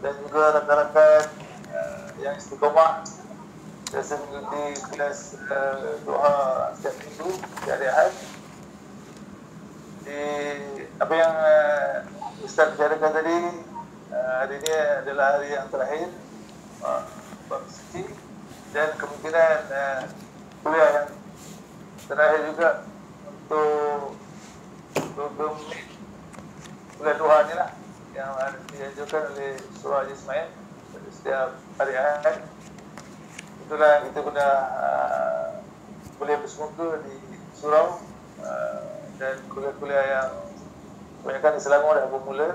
dan juga rakan-rakan yang istiqomah biasa mengikuti kelas doa setiap minggu di hari Ahad. Apa yang Ustaz bicarakan tadi, hari ini adalah hari yang terakhir bab suci, dan kemungkinan kuliah yang terakhir juga untuk 20 menit kuliah duha ni lah yang diajarkan oleh Surah Ismail pada setiap hari Ahad. Itulah kita pernah boleh bersemoga di surau dan kuliah-kuliah yang kebanyakan di Selangor dah bermula.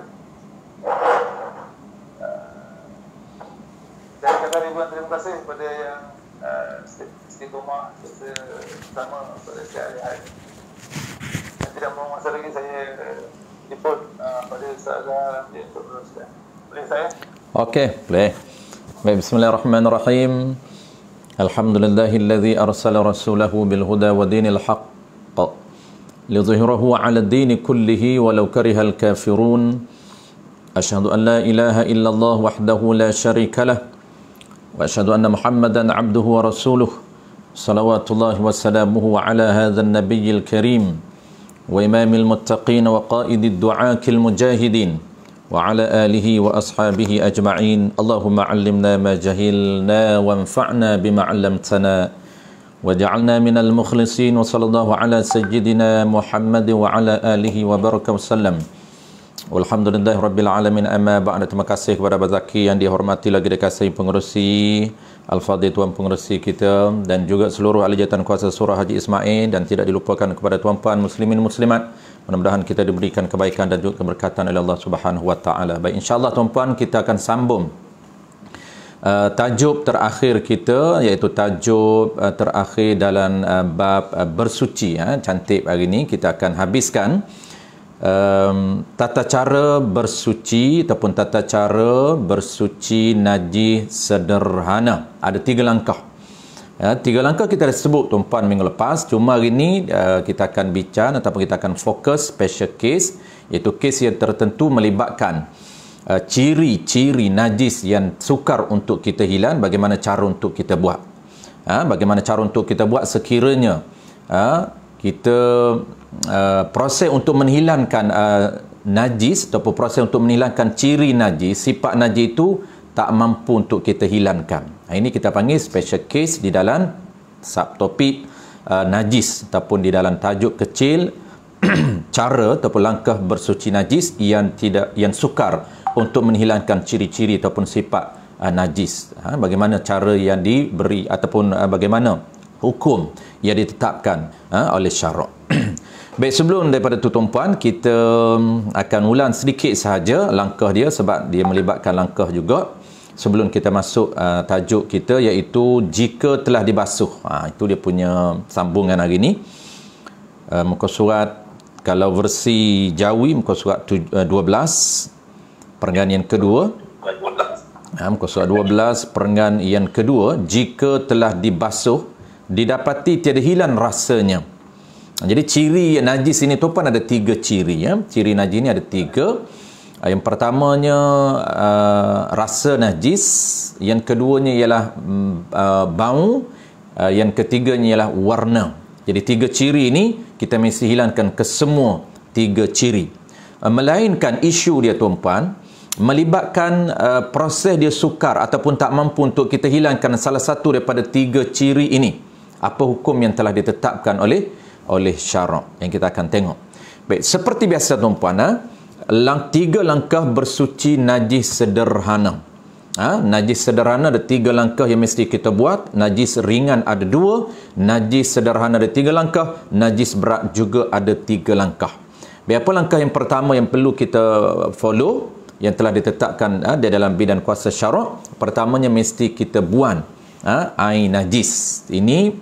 Dan kata ribuan terima kasih kepada yang istiqomah bersama pada setiap hari Ahad. Dan tidak mahu masa lagi, saya jemput pada Ustaz Azhar untuk teruskan. Boleh saya? Okey, boleh. Baik, bismillahirrahmanirrahim. Alhamdulillahilladzi arsala rasulahu bil huda wa dinil haqq lidhhirahu 'ala ad-din kullihi walau karihal kafirun. Asyhadu an la ilaha illallah wahdahu la syarika lah wa asyhadu anna Muhammadan 'abduhu wa rasuluh. Salawatullahi wa salamuhu 'ala hadzal nabiyil karim wa imamil muttaqin wa qaidid du'akil mujahidin wa ala alihi wa ashabihi ajma'in. Allahumma 'allimna ma jahilna wanfa'na bima 'allamtana waj'alna minal mukhlisin. Wa sallallahu ala sayyidina Muhammad wa ala alihi wa baraka wasallam. Walhamdulillahi rabbil alamin. Amma ba'da. Terima kasih kepada Abah Zaki yang dihormati lagi dikasihi pengerusi Al-Fadhil, tuan pengerusi kita, dan juga seluruh ahli jawatan kuasa Surah Haji Ismail, dan tidak dilupakan kepada tuan-puan muslimin muslimat. Mudah-mudahan kita diberikan kebaikan dan juga keberkatan oleh Allah Subhanahu wa taala. Baik, insya-Allah tuan-puan, kita akan sambung tajuk terakhir kita, iaitu tajuk terakhir dalam bab bersuci. Cantik hari ini kita akan habiskan tata cara bersuci ataupun tata cara bersuci najis sederhana. Ada 3 langkah. 3 langkah kita dah sebut tuan-puan minggu lepas. Cuma hari ini kita akan bincang ataupun kita akan fokus special case, iaitu kes yang tertentu melibatkan ciri-ciri najis yang sukar untuk kita hilang. Bagaimana cara untuk kita buat? Bagaimana cara untuk kita buat sekiranya kita proses untuk menghilangkan najis ataupun proses untuk menghilangkan ciri najis, sifat najis itu tak mampu untuk kita hilangkan. Ini kita panggil special case di dalam subtopik najis ataupun di dalam tajuk kecil cara ataupun langkah bersuci najis yang sukar untuk menghilangkan ciri-ciri ataupun sifat najis. Bagaimana cara yang diberi ataupun bagaimana hukum yang ditetapkan oleh syarak. Baik, sebelum daripada tu tuan-puan, kita akan ulang sedikit sahaja langkah dia sebab dia melibatkan langkah juga sebelum kita masuk tajuk kita, iaitu jika telah dibasuh. Itu dia punya sambungan hari ini. Muka surat, kalau versi Jawi, muka surat 12 perenggan yang kedua. Muka surat 12 perenggan yang kedua. Jika telah dibasuh, didapati tiada hilang rasanya. Jadi ciri najis ini tuan-puan ada 3 ciri. Ciri najis ini ada 3. Yang pertamanya rasa najis, yang keduanya ialah bau, yang ketiganya ialah warna. Jadi 3 ciri ini kita mesti hilangkan ke semua 3 ciri. Melainkan isu dia tuan-puan melibatkan proses dia sukar ataupun tak mampu untuk kita hilangkan salah satu daripada 3 ciri ini. Apa hukum yang telah ditetapkan oleh syarak yang kita akan tengok. Baik, seperti biasa tuan-puan, 3 langkah bersuci najis sederhana. Najis sederhana ada 3 langkah yang mesti kita buat. Najis ringan ada 2, najis sederhana ada 3 langkah, najis berat juga ada 3 langkah. Baik, apa langkah yang pertama yang perlu kita follow yang telah ditetapkan di dalam bidang kuasa syarak? Pertamanya mesti kita buang air najis. Ini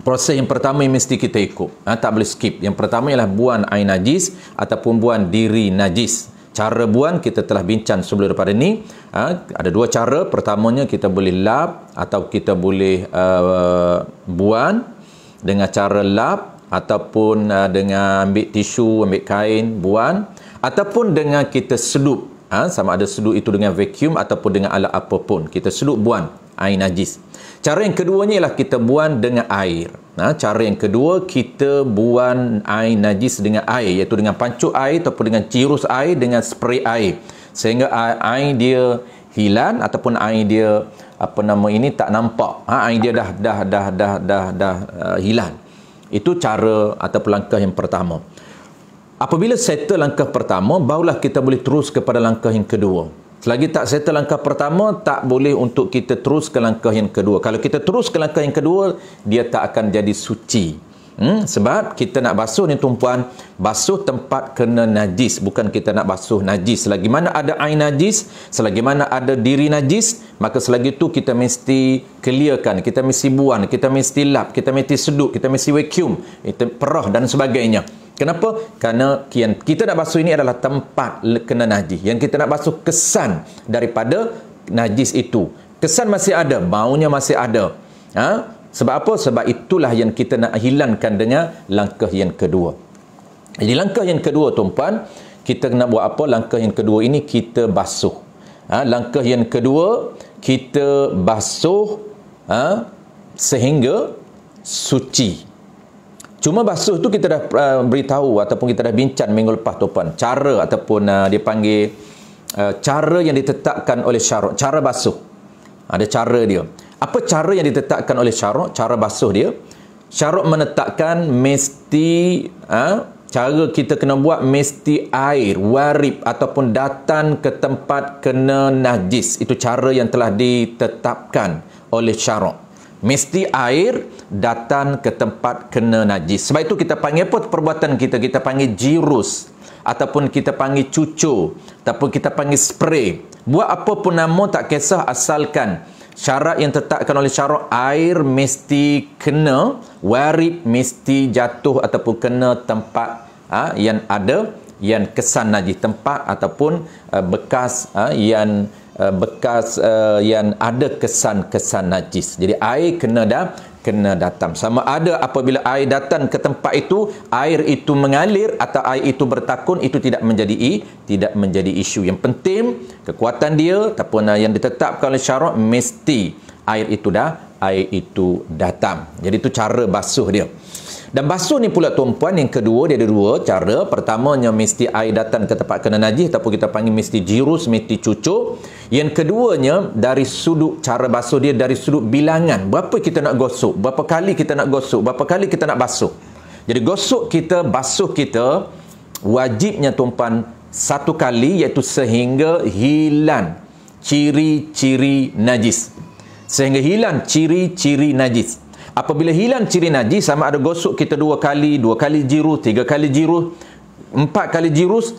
proses yang pertama yang mesti kita ikut. Tak boleh skip. Yang pertama ialah buang air najis ataupun buang diri najis. Cara buang kita telah bincang sebelum daripada ni. Ada 2 cara. Pertamanya kita boleh lap atau kita boleh buang dengan cara lap ataupun dengan ambil tisu, ambil kain, buang. ataupun dengan kita sedup, sama ada sedup itu dengan vacuum ataupun dengan alat apapun, kita sedup buang air najis. Cara yang keduanya ialah kita buang dengan air. Cara yang kedua, kita buang air najis dengan air, iaitu dengan pancuk air ataupun dengan cirus air, dengan spray air, sehingga air dia hilang ataupun air dia tak nampak. Air dia dah hilang. Itu cara ataupun langkah yang pertama. Apabila settle langkah pertama, barulah kita boleh terus kepada langkah yang kedua. Selagi tak settle langkah pertama, tak boleh untuk kita terus ke langkah yang kedua. Kalau kita terus ke langkah yang kedua, dia tak akan jadi suci. Sebab kita nak basuh ni tuan-puan, basuh tempat kena najis, bukan kita nak basuh najis. Selagi mana ada air najis, selagi mana ada diri najis, maka selagi itu kita mesti clearkan, kita mesti buang, kita mesti lap, kita mesti seduk, kita mesti vacuum, perah dan sebagainya. Kenapa? Kerana yang kita nak basuh ini adalah tempat kena najis. Yang kita nak basuh kesan daripada najis itu. Kesan masih ada, baunya masih ada. Sebab apa? Sebab itulah yang kita nak hilangkan dengan langkah yang kedua. Jadi langkah yang kedua tuan-puan, kita nak buat apa? Langkah yang kedua ini kita basuh. Langkah yang kedua, kita basuh sehingga suci. Cuma basuh tu kita dah beritahu ataupun kita dah bincang minggu lepas tuan-puan. Cara ataupun dia panggil cara yang ditetapkan oleh syarak. Cara basuh. Ada cara dia. Apa cara yang ditetapkan oleh syarak? Cara basuh dia. Syarak menetapkan mesti cara kita kena buat mesti air warib ataupun datang ke tempat kena najis. Itu cara yang telah ditetapkan oleh syarak. Mesti air datang ke tempat kena najis. Sebab itu kita panggil apa perbuatan kita? Kita panggil jirus ataupun kita panggil cucur ataupun kita panggil spray. Buat apa pun nama tak kisah, asalkan syarat yang ditetapkan oleh syarak, air mesti kena, warib mesti jatuh ataupun kena tempat yang ada yang kesan najis, tempat ataupun bekas yang ada kesan-kesan najis. Jadi air kena datang. Sama ada apabila air datang ke tempat itu, air itu mengalir atau air itu bertakun, itu tidak menjadi isu. Yang penting kekuatan dia ataupun yang ditetapkan oleh syarak, mesti air itu datang. Jadi itu cara basuh dia. Dan basuh ni pula tuan-puan, yang kedua dia ada dua cara. Pertamanya mesti air datang ke tempat kena najis ataupun kita panggil mesti jirus, mesti cucur. Yang keduanya dari sudut cara basuh dia dari sudut bilangan. Berapa kita nak gosok, berapa kali kita nak gosok, berapa kali kita nak basuh. Jadi gosok kita, basuh kita wajibnya tuan-puan satu kali, iaitu sehingga hilang ciri-ciri najis. Sehingga hilang ciri-ciri najis. Apabila hilang ciri najis, sama ada gosok kita dua kali jirus, 3 kali jirus, 4 kali jirus,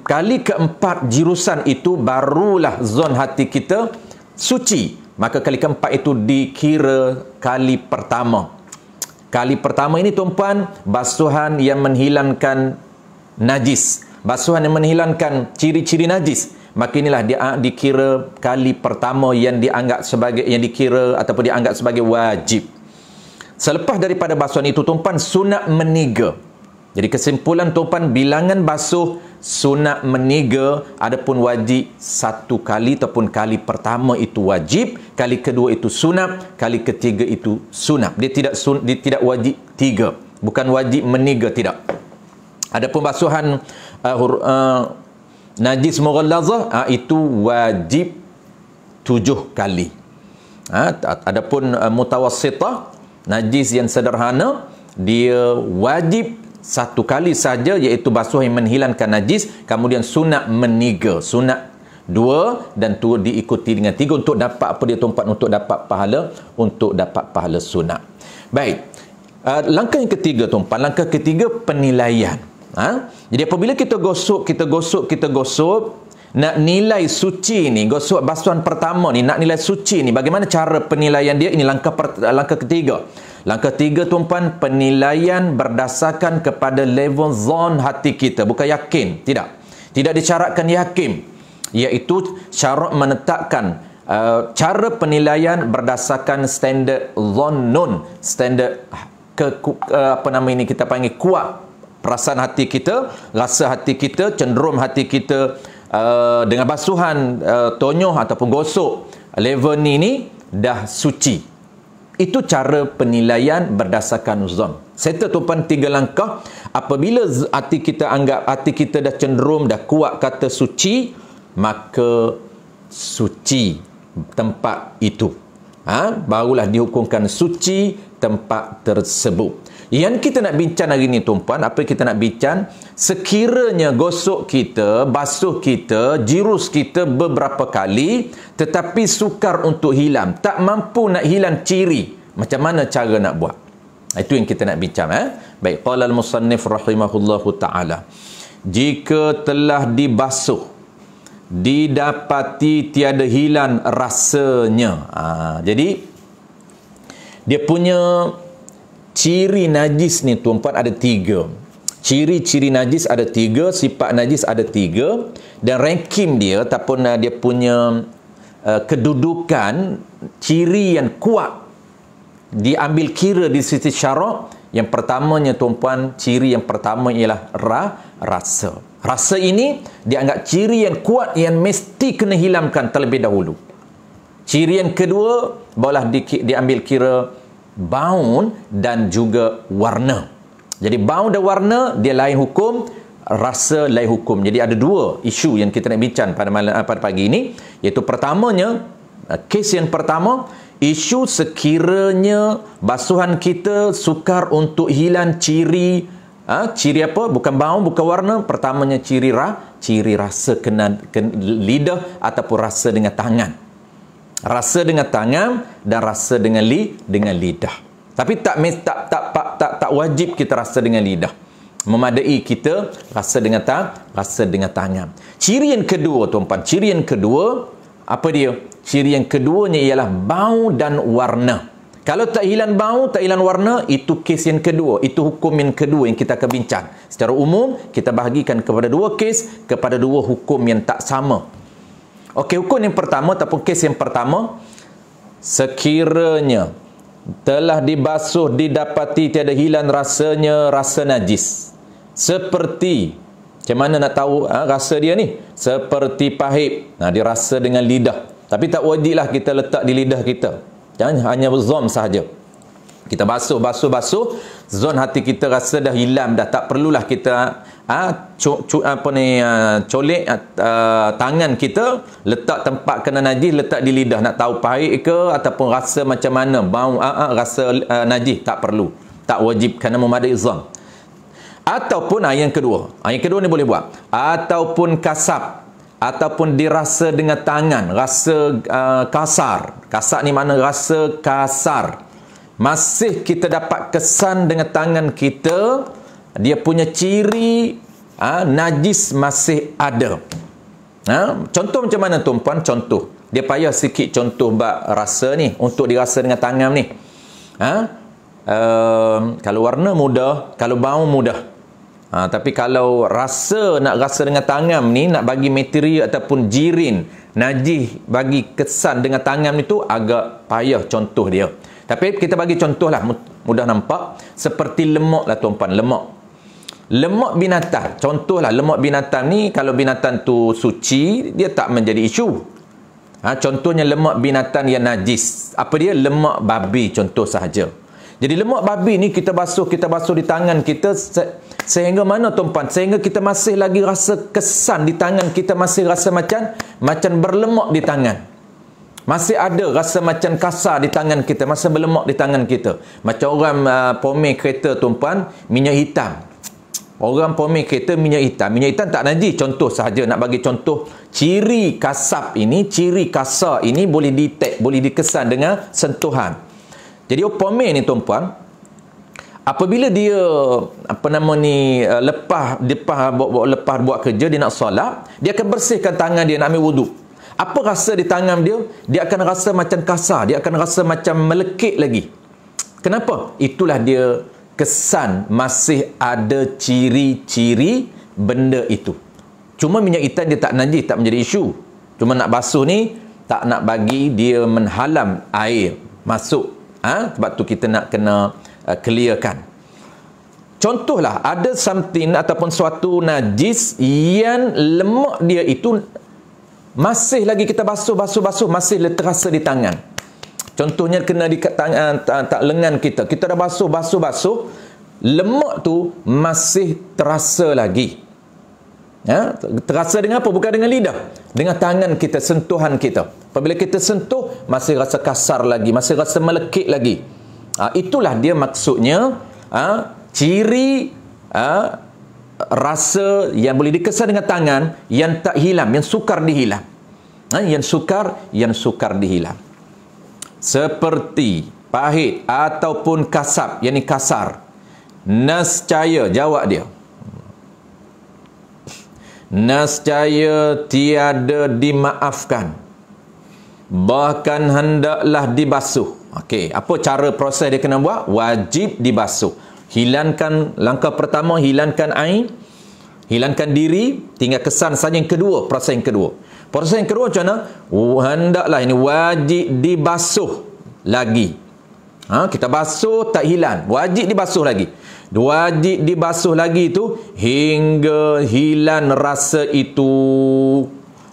kali keempat jirusan itu barulah zon hati kita suci. Maka kali keempat itu dikira kali pertama. Kali pertama ini tuan-puan, basuhan yang menghilangkan najis, basuhan yang menghilangkan ciri-ciri najis. Maka inilah dia dikira kali pertama yang dianggap sebagai, yang dikira ataupun dianggap sebagai wajib. Selepas daripada basuhan itu tuan-puan, sunat meniga. Jadi kesimpulan tuan-puan, bilangan basuh sunat meniga, adapun wajib satu kali ataupun kali pertama itu wajib, kali kedua itu sunat, kali ketiga itu sunat. Dia tidak wajib 3, bukan wajib meniga, tidak. Adapun basuhan najis mughallazah, itu wajib 7 kali. Adapun mutawassitah, najis yang sederhana, dia wajib 1 kali saja, iaitu basuh yang menghilangkan najis. Kemudian sunat meniga, sunat 2 dan tu diikuti dengan 3 untuk dapat apa dia tuan-puan, untuk dapat pahala sunat. Baik, langkah yang ketiga tuan-puan, langkah ketiga penilaian. Jadi apabila kita gosok, nak nilai suci ni, gosok basuhan pertama ni, nak nilai suci ni, bagaimana cara penilaian dia? Ini langkah ketiga. Langkah 3 tuan-puan, penilaian berdasarkan kepada level zon hati kita, bukan yakin, tidak disyaratkan yakin, iaitu syarat menetapkan cara penilaian berdasarkan standard zonnun, standard kita panggil kuat perasaan hati kita, rasa hati kita, cenderum hati kita dengan basuhan tonyoh ataupun gosok level ni dah suci. Itu cara penilaian berdasarkan zon. Settle tuan 3 langkah. Apabila hati kita anggap hati kita dah cenderum, dah kuat kata suci, maka suci tempat itu. Barulah dihukumkan suci tempat tersebut. Yang kita nak bincang hari ni tuan-puan, apa kita nak bincang, sekiranya gosok kita, basuh kita, jirus kita beberapa kali tetapi sukar untuk hilang, tak mampu nak hilang ciri, macam mana cara nak buat? Itu yang kita nak bincang. Baik, qala al-musannif rahimahullahu ta'ala, jika telah dibasuh didapati tiada hilang rasanya, jadi dia punya ciri najis ni tuan-puan ada 3. Ciri-ciri najis ada 3, sifat najis ada 3, dan ranking dia ataupun dia punya kedudukan ciri yang kuat diambil kira di sisi syarak. Yang pertamanya tuan-puan, ciri yang pertama ialah rasa. Rasa ini dianggap ciri yang kuat yang mesti kena hilangkan terlebih dahulu. Ciri yang kedua barulah diambil kira bau dan juga warna. Jadi bau dan warna dia lain hukum, rasa lain hukum. Jadi ada 2 isu yang kita nak bincang pada pagi ini, iaitu pertamanya, kes yang pertama, isu sekiranya basuhan kita sukar untuk hilang ciri apa? Bukan bau, bukan warna. Pertamanya ciri rasa kena lidah ataupun rasa dengan tangan. Rasa dengan tangan dan rasa dengan lidah. Tapi tak wajib kita rasa dengan lidah. Memadai kita rasa dengan tangan. Ciri yang kedua tuan-puan, ciri yang kedua apa dia? Ciri yang keduanya ialah bau dan warna. Kalau tak hilang bau, tak hilang warna, itu kes yang kedua. Itu hukum yang kedua yang kita akan bincang. Secara umum kita bahagikan kepada 2 kes, kepada 2 hukum yang tak sama. Okey, hukum yang pertama ataupun kes yang pertama, sekiranya telah dibasuh didapati tiada hilang rasanya, rasa najis. Seperti, macam mana nak tahu rasa dia ni? Seperti pahit. Dirasa dengan lidah. Tapi tak wajiblah kita letak di lidah kita. Jangan hanya zon sahaja. Kita basuh, zon hati kita rasa dah hilang, dah tak perlulah kita colek tangan kita, letak tempat kena najis, letak di lidah, nak tahu pahit ke ataupun rasa macam mana, bau rasa najis, tak perlu, tak wajib kerana memadai zon. Ataupun yang kedua ni boleh buat, ataupun kasab, ataupun dirasa dengan tangan, rasa kasar ni mana rasa kasar, masih kita dapat kesan dengan tangan kita, dia punya ciri najis masih ada. Contoh macam mana tuan-puan? Contoh, dia payah sikit contoh bab rasa ni, untuk dirasa dengan tangan ni. Kalau warna mudah, kalau bau mudah. Tapi kalau nak rasa dengan tangan ni, nak bagi material ataupun jirin najis bagi kesan dengan tangan itu agak payah contoh dia. Tapi kita bagi contoh lah, mudah nampak. Seperti lemak lah tuan-puan, lemak binatang. Contohlah lemak binatang ni, kalau binatang tu suci, dia tak menjadi isu. Contohnya lemak binatang yang najis. Apa dia? Lemak babi contoh sahaja. Jadi lemak babi ni kita basuh di tangan kita sehingga mana tuan-puan? Sehingga kita masih lagi rasa kesan di tangan kita, masih rasa macam berlemak di tangan. Masih ada rasa macam kasar di tangan kita, masih berlemak di tangan kita. Macam orang pomeh kereta tuan-puan, minyak hitam. Orang pomeh kereta minyak hitam. Minyak hitam tak najis, contoh sahaja nak bagi contoh. Ciri kasar ini boleh detect, boleh dikesan dengan sentuhan. Jadi pomeh ni tuan-puan, apabila dia lepas buat kerja, dia nak solat, dia akan bersihkan tangan dia, nak ambil wuduk. Apa rasa di tangan dia? Dia akan rasa macam kasar, dia akan rasa macam melekit lagi. Kenapa? Itulah dia kesan masih ada ciri-ciri benda itu. Cuma minyak hitam dia tak najis, tak menjadi isu. Cuma nak basuh ni tak nak bagi dia menghalam air masuk. Sebab tu kita nak kena clearkan. Contohlah, ada something ataupun suatu najis yang lemak dia itu masih lagi kita basuh, masih terasa di tangan. Contohnya kena di tangan, lengan kita. Kita dah basuh, lemak tu masih terasa lagi. Ya, terasa dengan apa? Bukan dengan lidah, dengan tangan kita, sentuhan kita. Apabila kita sentuh, masih rasa kasar lagi, masih rasa melekit lagi. Itulah dia maksudnya ciri rasa yang boleh dikesan dengan tangan yang tak hilang, yang sukar dihilang. Yang sukar dihilang. Seperti pahit ataupun kasar, yang ni kasar. Nescaya, jawab dia. Nescaya tiada dimaafkan, bahkan hendaklah dibasuh. Okey, apa cara proses dia kena buat? Wajib dibasuh. Hilangkan, langkah pertama hilangkan air, hilangkan diri, tinggal kesan saja. Yang kedua, proses yang kedua macam mana? Hendaklah ini wajib dibasuh lagi. Kita basuh tak hilang, wajib dibasuh lagi. Wajib dibasuh lagi itu hingga hilang rasa itu.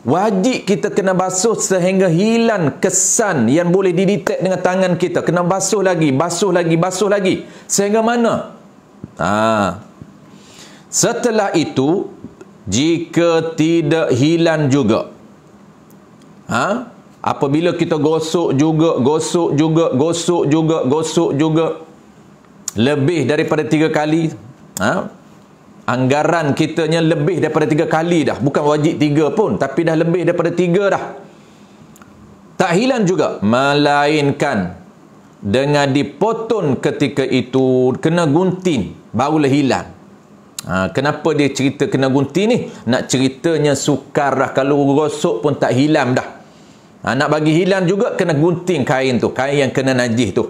Wajib kita kena basuh sehingga hilang kesan yang boleh didetek dengan tangan kita. Kena basuh lagi. Sehingga mana? Setelah itu, jika tidak hilang juga, apabila kita gosok juga lebih daripada 3 kali, anggaran kitanya lebih daripada 3 kali dah, bukan wajib 3 pun, tapi dah lebih daripada 3 dah, tak hilang juga, melainkan dengan dipotong ketika itu, kena gunting barulah hilang. Kenapa dia cerita kena gunting ni? Nak ceritanya sukar dah, kalau gosok pun tak hilang dah. Nak bagi hilang juga kena gunting kain tu, kain yang kena najis tu.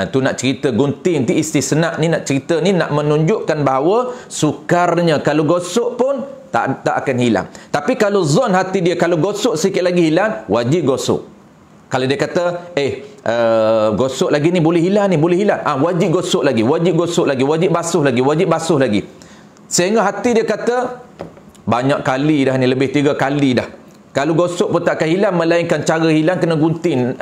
Tu nak cerita gunting tu istisna ni, nak cerita ni nak menunjukkan bahawa sukarnya kalau gosok pun tak akan hilang. Tapi kalau zon hati dia, kalau gosok sikit lagi hilang, wajib gosok. Kalau dia kata gosok lagi ni boleh hilang, wajib gosok lagi, wajib basuh lagi. Sehingga hati dia kata banyak kali dah ni, lebih 3 kali dah. Kalau gosok pun tak akan hilang, melainkan cara hilang kena gunting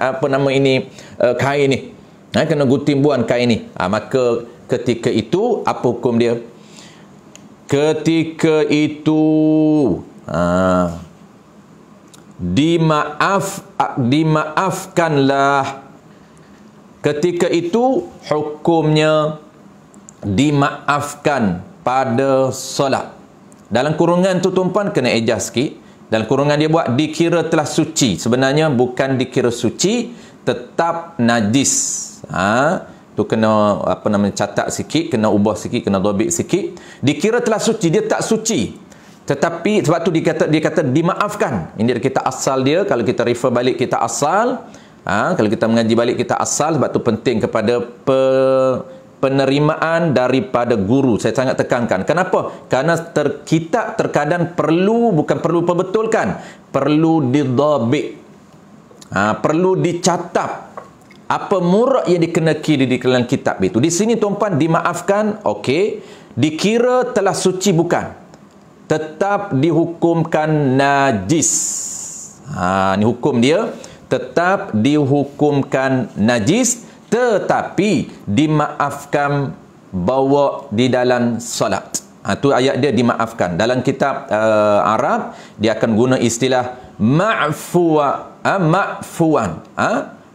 kain ni. Kena gunting buan kain ni. Maka ketika itu apa hukum dia? Ketika itu dimaafkanlah. Ketika itu hukumnya dimaafkan pada solat. Dalam kurungan tu tuan-puan kena adjust sikit. Dalam kurungan dia buat dikira telah suci. Sebenarnya bukan dikira suci, tetap najis. Tu kena catat sikit, kena ubah sikit, kena dobit sikit. Dikira telah suci, dia tak suci. Tetapi sebab tu dia kata dimaafkan. Ini kita asal dia. Kalau kita refer balik kita asal, kalau kita mengaji balik kita asal, sebab tu penting kepada penerimaan daripada guru. Saya sangat tekankan. Kenapa? Karena kita terkadang bukan perlu perbetulkan, perlu didabit, perlu dicatat apa murad yang dikenaki di dalam kitab itu. Di sini tuan-puan dimaafkan, okey, dikira telah suci, bukan, tetap dihukumkan najis. Ni hukum dia, tetap dihukumkan najis, tetapi dimaafkan bawa di dalam solat. Tu ayat dia dimaafkan. Dalam kitab Arab dia akan guna istilah ma'fuwan,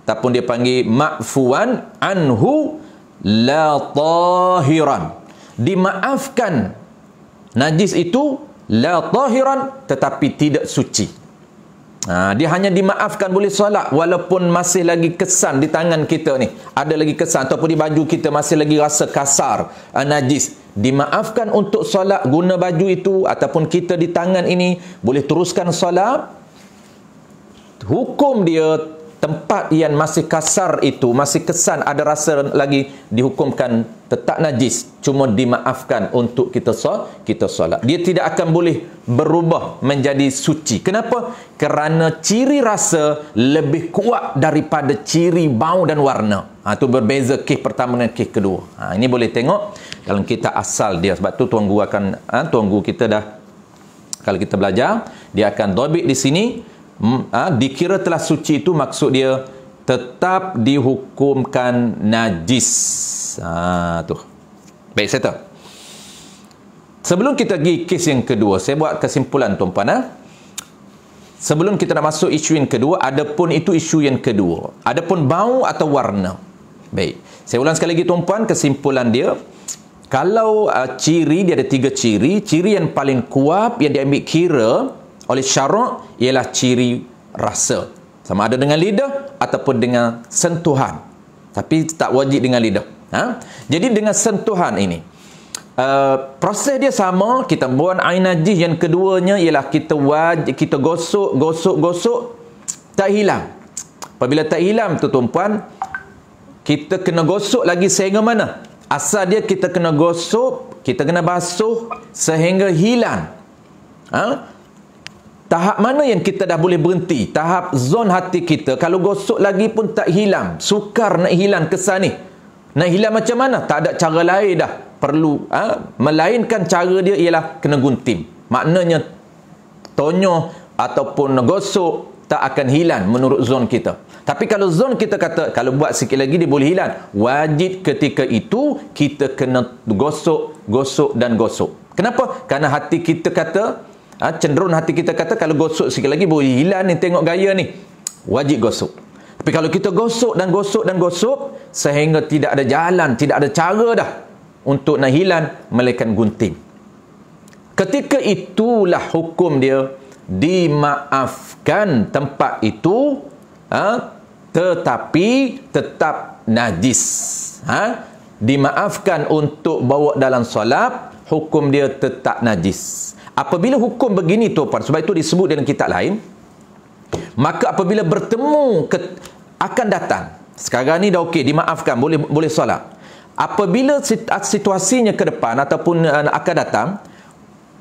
ataupun dia panggil ma'fuwan anhu la tahiran. Dimaafkan najis itu la tahiran, tetapi tidak suci. Dia hanya dimaafkan boleh solat walaupun masih lagi kesan di tangan kita ni, ada lagi kesan, ataupun di baju kita masih lagi rasa kasar, najis. Dimaafkan untuk solat guna baju itu, ataupun kita di tangan ini boleh teruskan solat. Hukum dia tempat yang masih kasar itu, masih kesan, ada rasa lagi, dihukumkan tetap najis, cuma dimaafkan untuk kita solat. Dia tidak akan boleh berubah menjadi suci. Kenapa? Kerana ciri rasa lebih kuat daripada ciri bau dan warna. Itu berbeza kes pertama dengan kes kedua. Ini boleh tengok dalam kitab asal dia. Sebab tu tuan guru kita dah, kalau kita belajar, dia akan dobit di sini. Dikira telah suci itu maksud dia tetap dihukumkan najis. Tu. Baik, saya tahu. Sebelum kita pergi kes yang kedua, saya buat kesimpulan tuan-puan. Sebelum kita nak masuk isu yang kedua, adapun itu isu yang kedua. Adapun bau atau warna. Baik. Saya ulang sekali lagi tuan-puan, kesimpulan dia. Kalau ciri, dia ada 3 ciri. Ciri yang paling kuat yang diambil kira oleh syarak ialah ciri rasa. Sama ada dengan lidah ataupun dengan sentuhan. Tapi tak wajib dengan lidah. Jadi dengan sentuhan ini, proses dia sama. Kita buang air najis. Yang keduanya ialah kita gosok, tak hilang. Apabila tak hilang tu tuan-puan, kita kena gosok lagi sehingga mana? Asal dia kita kena gosok, kita kena basuh sehingga hilang. Tahap mana yang kita dah boleh berhenti? Tahap zon hati kita. Kalau gosok lagi pun tak hilang. Sukar nak hilang kesan ni. Nak hilang macam mana? Tak ada cara lain dah. Perlu. Melainkan cara dia ialah kena gunting. Maknanya tonyoh ataupun gosok tak akan hilang menurut zon kita. Tapi kalau zon kita kata, kalau buat sikit lagi dia boleh hilang. Wajib ketika itu kita kena gosok dan gosok. Kenapa? Kerana hati kita kata, cenderung hati kita kata kalau gosok sikit lagi boleh hilang ni, tengok gaya ni, wajib gosok. Tapi kalau kita gosok dan gosok sehingga tidak ada jalan, tidak ada cara dah untuk nak hilang, melainkan gunting. Ketika itulah hukum dia dimaafkan tempat itu, tetapi tetap najis. Dimaafkan untuk bawa dalam solat, hukum dia tetap najis. Apabila hukum begini tuan-puan, sebab itu disebut dalam kitab lain, maka apabila bertemu akan datang, sekarang ni dah okey, dimaafkan, boleh solat. Apabila situasinya ke depan ataupun akan datang,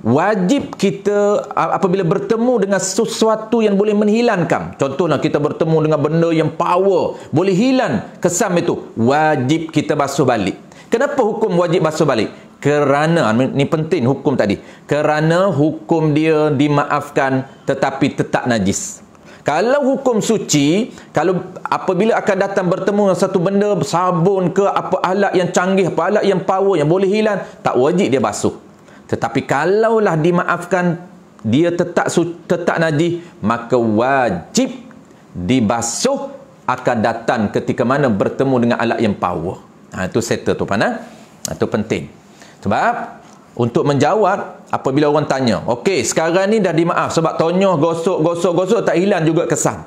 wajib kita apabila bertemu dengan sesuatu yang boleh menghilangkan, contohnya kita bertemu dengan benda yang power, boleh hilang kesan itu, wajib kita basuh balik. Kenapa hukum wajib basuh balik? Kerana, ni penting hukum tadi, kerana hukum dia dimaafkan tetapi tetap najis. Kalau hukum suci, kalau apabila akan datang bertemu dengan satu benda, sabun ke apa alat yang canggih, apa alat yang power yang boleh hilang, tak wajib dia basuh. Tetapi kalaulah dimaafkan, dia tetap najis, maka wajib dibasuh akan datang ketika mana bertemu dengan alat yang power. Itu settle tu pana. Itu penting. Sebab untuk menjawab apabila orang tanya, okey, sekarang ni dah dimaaf sebab tonyoh, gosok tak hilang juga kesan.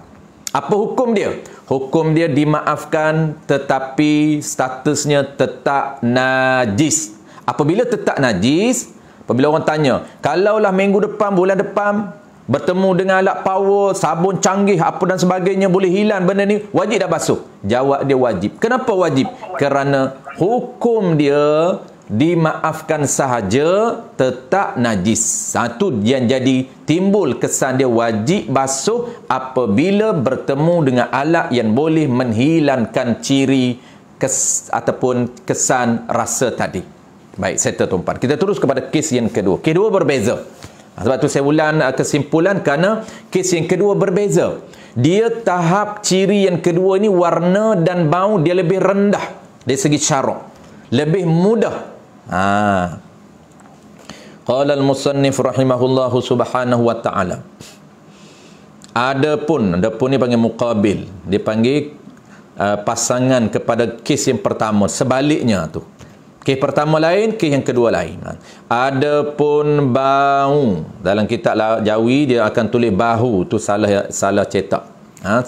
Apa hukum dia? Hukum dia dimaafkan tetapi statusnya tetap najis. Apabila tetap najis, apabila orang tanya, kalaulah minggu depan, bulan depan bertemu dengan alat power, sabun canggih apa dan sebagainya, boleh hilang benda ni, wajib dah basuh? Jawab dia wajib. Kenapa wajib? Kerana hukum dia dimaafkan sahaja tetap najis. Satu yang jadi timbul kesan dia wajib basuh apabila bertemu dengan alat yang boleh menghilangkan ciri ataupun kesan rasa tadi. Baik, settle tuan-puan. Kita terus kepada kes yang kedua. Kes kedua berbeza. Sebab tu saya ulang kesimpulan kerana kes yang kedua berbeza. Dia tahap ciri yang kedua ni, warna dan bau dia lebih rendah dari segi syarak. Lebih mudah. Qala al-musannif rahimahullahu subhanahu wa ta'ala. Adapun ni panggil muqabil. Dia panggil pasangan kepada kes yang pertama. Sebaliknya tu. Kes pertama lain, kes yang kedua lain. Adapun bau, dalam kitab Jawi dia akan tulis bahu, tu salah cetak.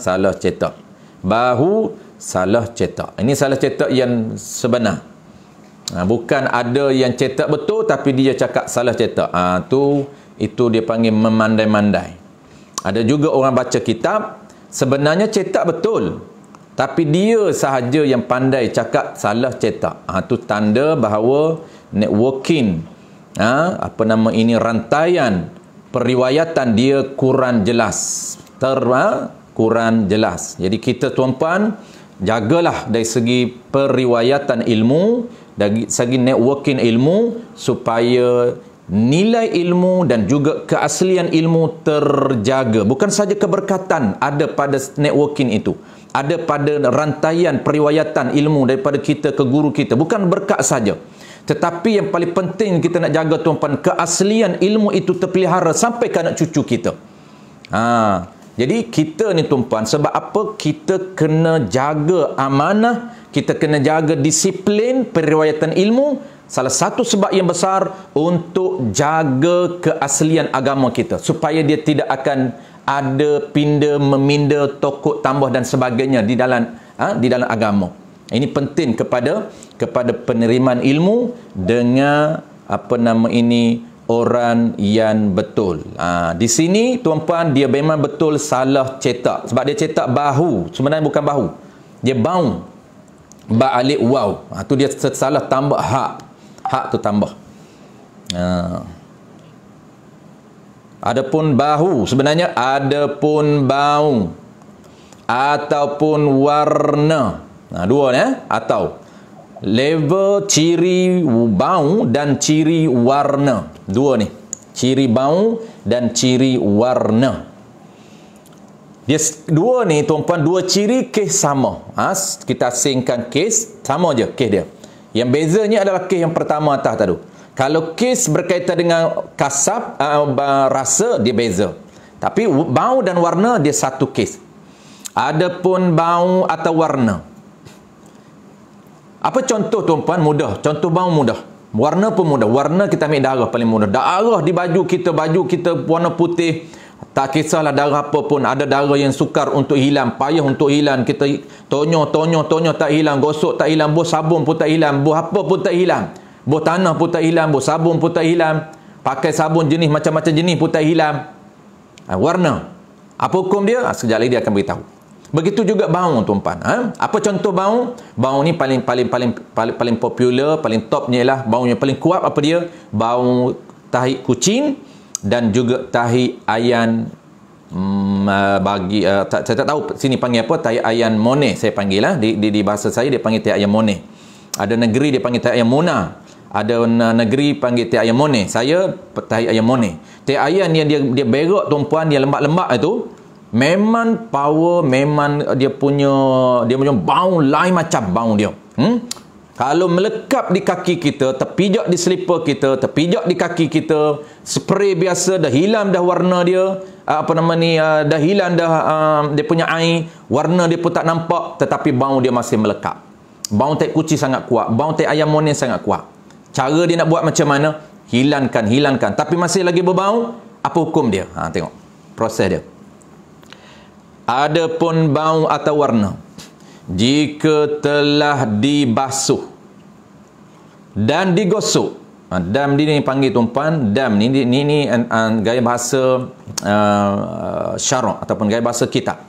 Salah cetak. Bahu salah cetak. Ini salah cetak yang sebenar. Bukan ada yang cetak betul tapi dia cakap salah cetak. Itu dia panggil memandai-mandai. Ada juga orang baca kitab sebenarnya cetak betul, tapi dia sahaja yang pandai cakap salah cetak. Itu tanda bahawa networking, rantaian periwayatan dia kurang jelas, kurang jelas. Jadi kita tuan-puan, jagalah dari segi periwayatan ilmu, dari segi networking ilmu, supaya nilai ilmu dan juga keaslian ilmu terjaga. Bukan saja keberkatan ada pada networking itu, ada pada rantaian periwayatan ilmu daripada kita ke guru kita. Bukan berkat saja, tetapi yang paling penting kita nak jaga tuan-puan, keaslian ilmu itu terpelihara sampai ke anak cucu kita. Jadi kita ni tuan-puan, sebab apa? Kita kena jaga amanah, kita kena jaga disiplin periwayatan ilmu. Salah satu sebab yang besar untuk jaga keaslian agama kita, supaya dia tidak akan ada pinda meminda, tokok tambah dan sebagainya di dalam agama. Ini penting kepada penerimaan ilmu dengan orang yang betul. Di sini tuan-puan, dia memang betul salah cetak, sebab dia cetak bahu, sebenarnya bukan bahu, dia baung, ba alif waw. Tu dia salah tambah hak tu tambah. Adapun bahu, sebenarnya adapun baung ataupun warna. Dua ni, atau level ciri baung dan ciri warna. Dua ni, ciri baung dan ciri warna. Dia dua ni tuan-puan, dua ciri kes sama. Kita asingkan kes, sama je kes dia. Yang bezanya adalah kes yang pertama atas tadi. Kalau kes berkaitan dengan kasab, rasa, dia beza. Tapi bau dan warna dia satu kes. Adapun bau atau warna, apa contoh tuan-puan? Mudah. Contoh bau mudah. Warna pun mudah. Warna kita ambil darah paling mudah. Darah di baju kita warna putih. Tak kisahlah darah apa pun. Ada darah yang sukar untuk hilang, payah untuk hilang. Kita tonyo tak hilang, gosok tak hilang, buh sabun pun tak hilang, buh apa pun tak hilang, buh tanah pun tak hilang, buh sabun pun tak hilang, pakai sabun jenis macam-macam jenis pun tak hilang. Warna, apa hukum dia? Sekejap lagi dia akan beritahu. Begitu juga bau tuan-puan. Apa contoh bau? Bau ni paling popular, paling topnya ialah bau yang paling kuat. Apa dia? Bau tahi kucing dan juga tahi ayan. Saya tak tahu sini panggil apa, tahi ayan mone saya panggil lah. Di bahasa saya dia panggil tahi ayan mone. Ada negeri dia panggil tahi ayan mona, ada negeri panggil tahi ayan mone. Saya tahi ayan mone. Tahi ayan yang dia berak tuan-puan, dia lembak-lembak itu, memang power, memang dia punya bau lain macam bau dia. Kalau melekat di kaki kita, terpijak di selipar kita, terpijak di kaki kita, spray biasa dah hilang dah warna dia, dah hilang dah dia punya air, warna dia pun tak nampak, tetapi bau dia masih melekat. Bau tai kucing sangat kuat, bau tai ayam monin sangat kuat. Cara dia nak buat macam mana? Hilangkan, tapi masih lagi berbau. Apa hukum dia? Tengok proses dia. Adapun bau atau warna, jika telah dibasuh dan digosok, dam ni panggil tuan-puan, dam ni gaya bahasa syarak ataupun gaya bahasa kitab.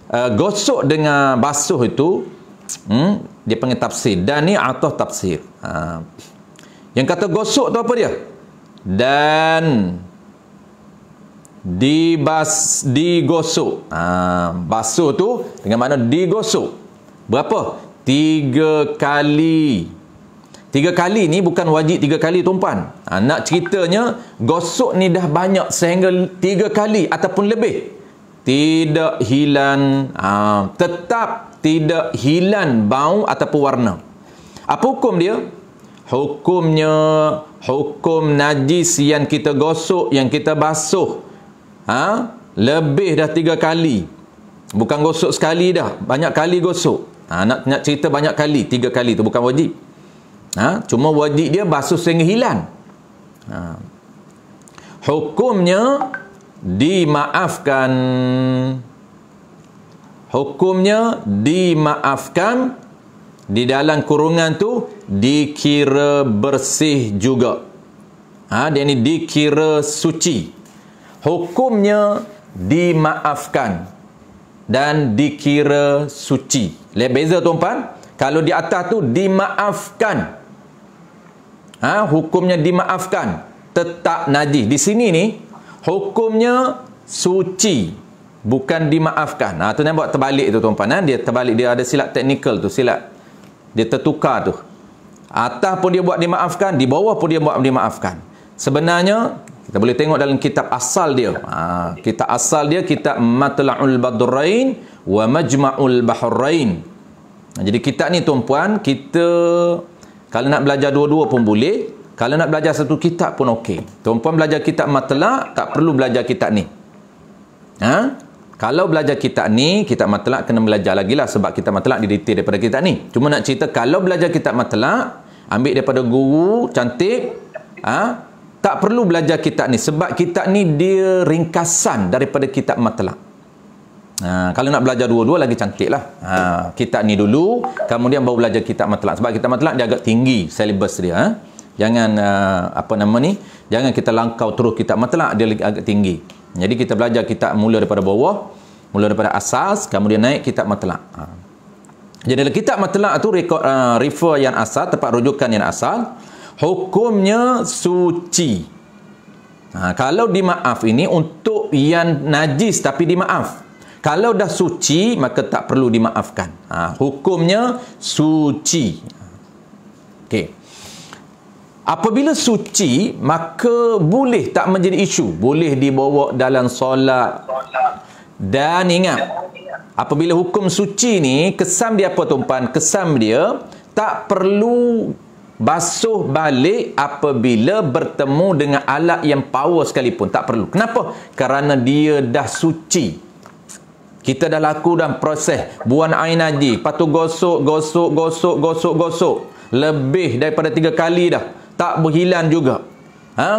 Gosok dengan basuh itu dia panggil tafsir. Dan ni atau tafsir. Yang kata gosok tu apa dia? Dan digosok. Basuh tu dengan makna digosok. Berapa? 3 kali. 3 kali ni bukan wajib 3 kali tuan-puan. Nak ceritanya gosok ni dah banyak sehingga 3 kali ataupun lebih, tidak hilang, tetap tidak hilang bau ataupun warna. Apa hukum dia? Hukumnya hukum najis yang kita gosok, yang kita basuh lebih dah 3 kali. Bukan gosok sekali dah, banyak kali gosok. Nak cerita banyak kali, 3 kali tu bukan wajib. Cuma wajib dia basuh sehingga hilang. Hukumnya dimaafkan. Hukumnya dimaafkan. Di dalam kurungan tu dikira bersih juga. Dia ni dikira suci. Hukumnya dimaafkan. dan dikira suci. Lihat beza tuan-puan. Kalau di atas tu dimaafkan. Hukumnya dimaafkan. Tetap najis. Di sini ni hukumnya suci, bukan dimaafkan. Tu nampak terbalik tu tuan-puan. Dia terbalik, dia ada silap teknikal tu, silap. Dia tertukar tu. Atas pun dia buat dimaafkan, di bawah pun dia buat dimaafkan. Sebenarnya kita boleh tengok dalam kitab asal dia. Kitab asal dia kitab Matla'ul Badrain wa Majma'ul Bahrain. Jadi kitab ni tuan-puan, kita kalau nak belajar dua-dua pun boleh. Kalau nak belajar satu kitab pun okey. Tuan-puan belajar kitab Matla', tak perlu belajar kitab ni. Kalau belajar kitab ni, kitab Matla' kena belajar lagi lah, sebab kitab Matla' dia detail daripada kitab ni. Cuma nak cerita, kalau belajar kitab Matla', ambil daripada guru cantik, tak perlu belajar kitab ni, sebab kitab ni dia ringkasan daripada kitab Matla'. Kalau nak belajar dua-dua lagi cantik lah. Kitab ni dulu, kemudian baru belajar kitab Matla'. Sebab kitab Matla' dia agak tinggi silibus dia. Jangan jangan kita langkau terus kitab Matla', dia agak tinggi. Jadi kita belajar kitab mula daripada bawah, mula daripada asas, kemudian naik kitab Matla'. Jadi dalam kitab Matla' tu refer yang asal, tempat rujukan yang asal, hukumnya suci. Kalau dimaaf ini untuk yang najis tapi dimaaf. Kalau dah suci maka tak perlu dimaafkan. Hukumnya suci. Okey. Apabila suci, maka boleh tak menjadi isu. Boleh dibawa dalam solat. Dan ingat, apabila hukum suci ni, kesam dia apa tuan-puan? Kesam dia tak perlu basuh balik apabila bertemu dengan alat yang power sekalipun. Tak perlu. Kenapa? Kerana dia dah suci. Kita dah laku dalam proses buang air najis, lepas tu gosok. Lebih daripada 3 kali dah. Tak berhilang juga.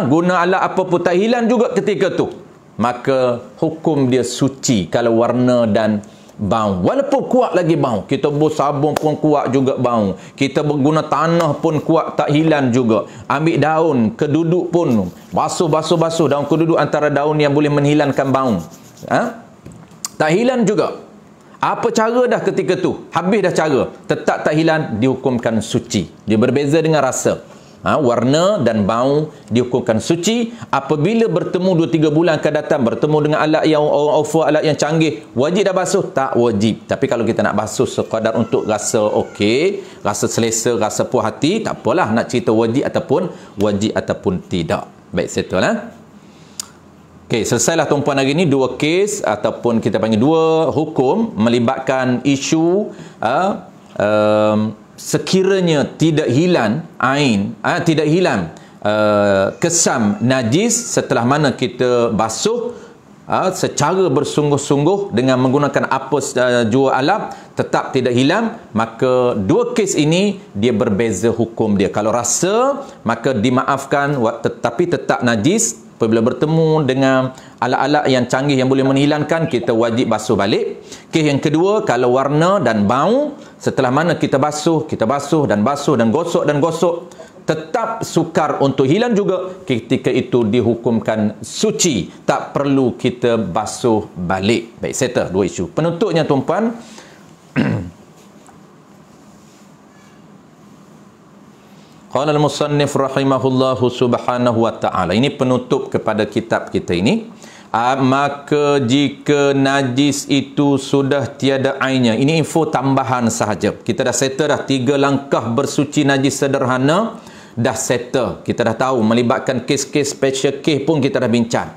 Guna alat apa pun tak hilang juga ketika tu. Maka hukum dia suci kalau warna dan bau. Walaupun kuat lagi bau. Kita bersabun pun kuat juga bau. Kita berguna tanah pun kuat, tak hilang juga. Ambil daun, keduduk pun. Basuh. Daun keduduk antara daun yang boleh menghilangkan bau. Tak hilang juga. Apa cara dah ketika tu? Habis dah cara. Tetap tak hilang, dihukumkan suci. Dia berbeza dengan rasa. Warna dan bau dihukumkan suci. Apabila bertemu 2-3 bulan akan datang, bertemu dengan alat yang offer, alat yang canggih, wajib dah basuh? Tak wajib. Tapi kalau kita nak basuh sekadar untuk rasa okey, rasa selesa, rasa puas hati, tak apalah nak cerita wajib ataupun tidak. Baik, settle lah. Okey, selesailah tuan-puan hari ni 2 kes ataupun kita panggil 2 hukum melibatkan isu sekiranya tidak hilang kesam najis setelah mana kita basuh secara bersungguh-sungguh dengan menggunakan apa jua alat, tetap tidak hilang, maka 2 kes ini dia berbeza hukum dia. Kalau rasa maka dimaafkan, tetapi tetap najis. Apabila bertemu dengan alat-alat yang canggih yang boleh menghilangkan, kita wajib basuh balik. Kes yang kedua, kalau warna dan bau, setelah mana kita basuh dan gosok, tetap sukar untuk hilang juga, ketika itu dihukumkan suci. Tak perlu kita basuh balik. Baik, settle 2 isu. Penutupnya tuan-puan, qala al-musannif rahimahullahu subhanahu wa ta'ala. Ini penutup kepada kitab kita ini. Maka jika najis itu sudah tiada ainnya. Ini info tambahan sahaja. Kita dah settle dah 3 langkah bersuci najis sederhana. Dah settle. Kita dah tahu melibatkan kes-kes special case pun kita dah bincang.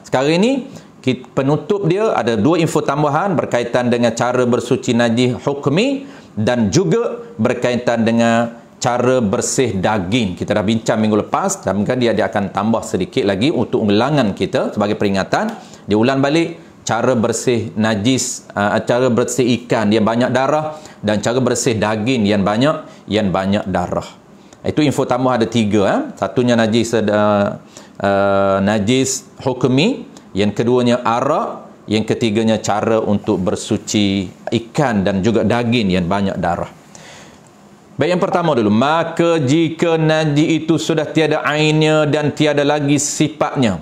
Sekarang ini penutup dia ada 2 info tambahan berkaitan dengan cara bersuci najis hukmi dan juga berkaitan dengan cara bersih daging. Kita dah bincang minggu lepas, dan mungkin dia akan tambah sedikit lagi untuk ulangan kita sebagai peringatan. Dia ulang balik cara bersih najis, cara bersih ikan yang banyak darah, dan cara bersih daging yang banyak darah. Itu info tambah ada 3. Satunya najis najis hukmi, yang keduanya arak, yang ketiganya cara untuk bersuci ikan dan juga daging yang banyak darah. Baik, yang pertama dulu. Maka jika najis itu sudah tiada ainnya dan tiada lagi sifatnya.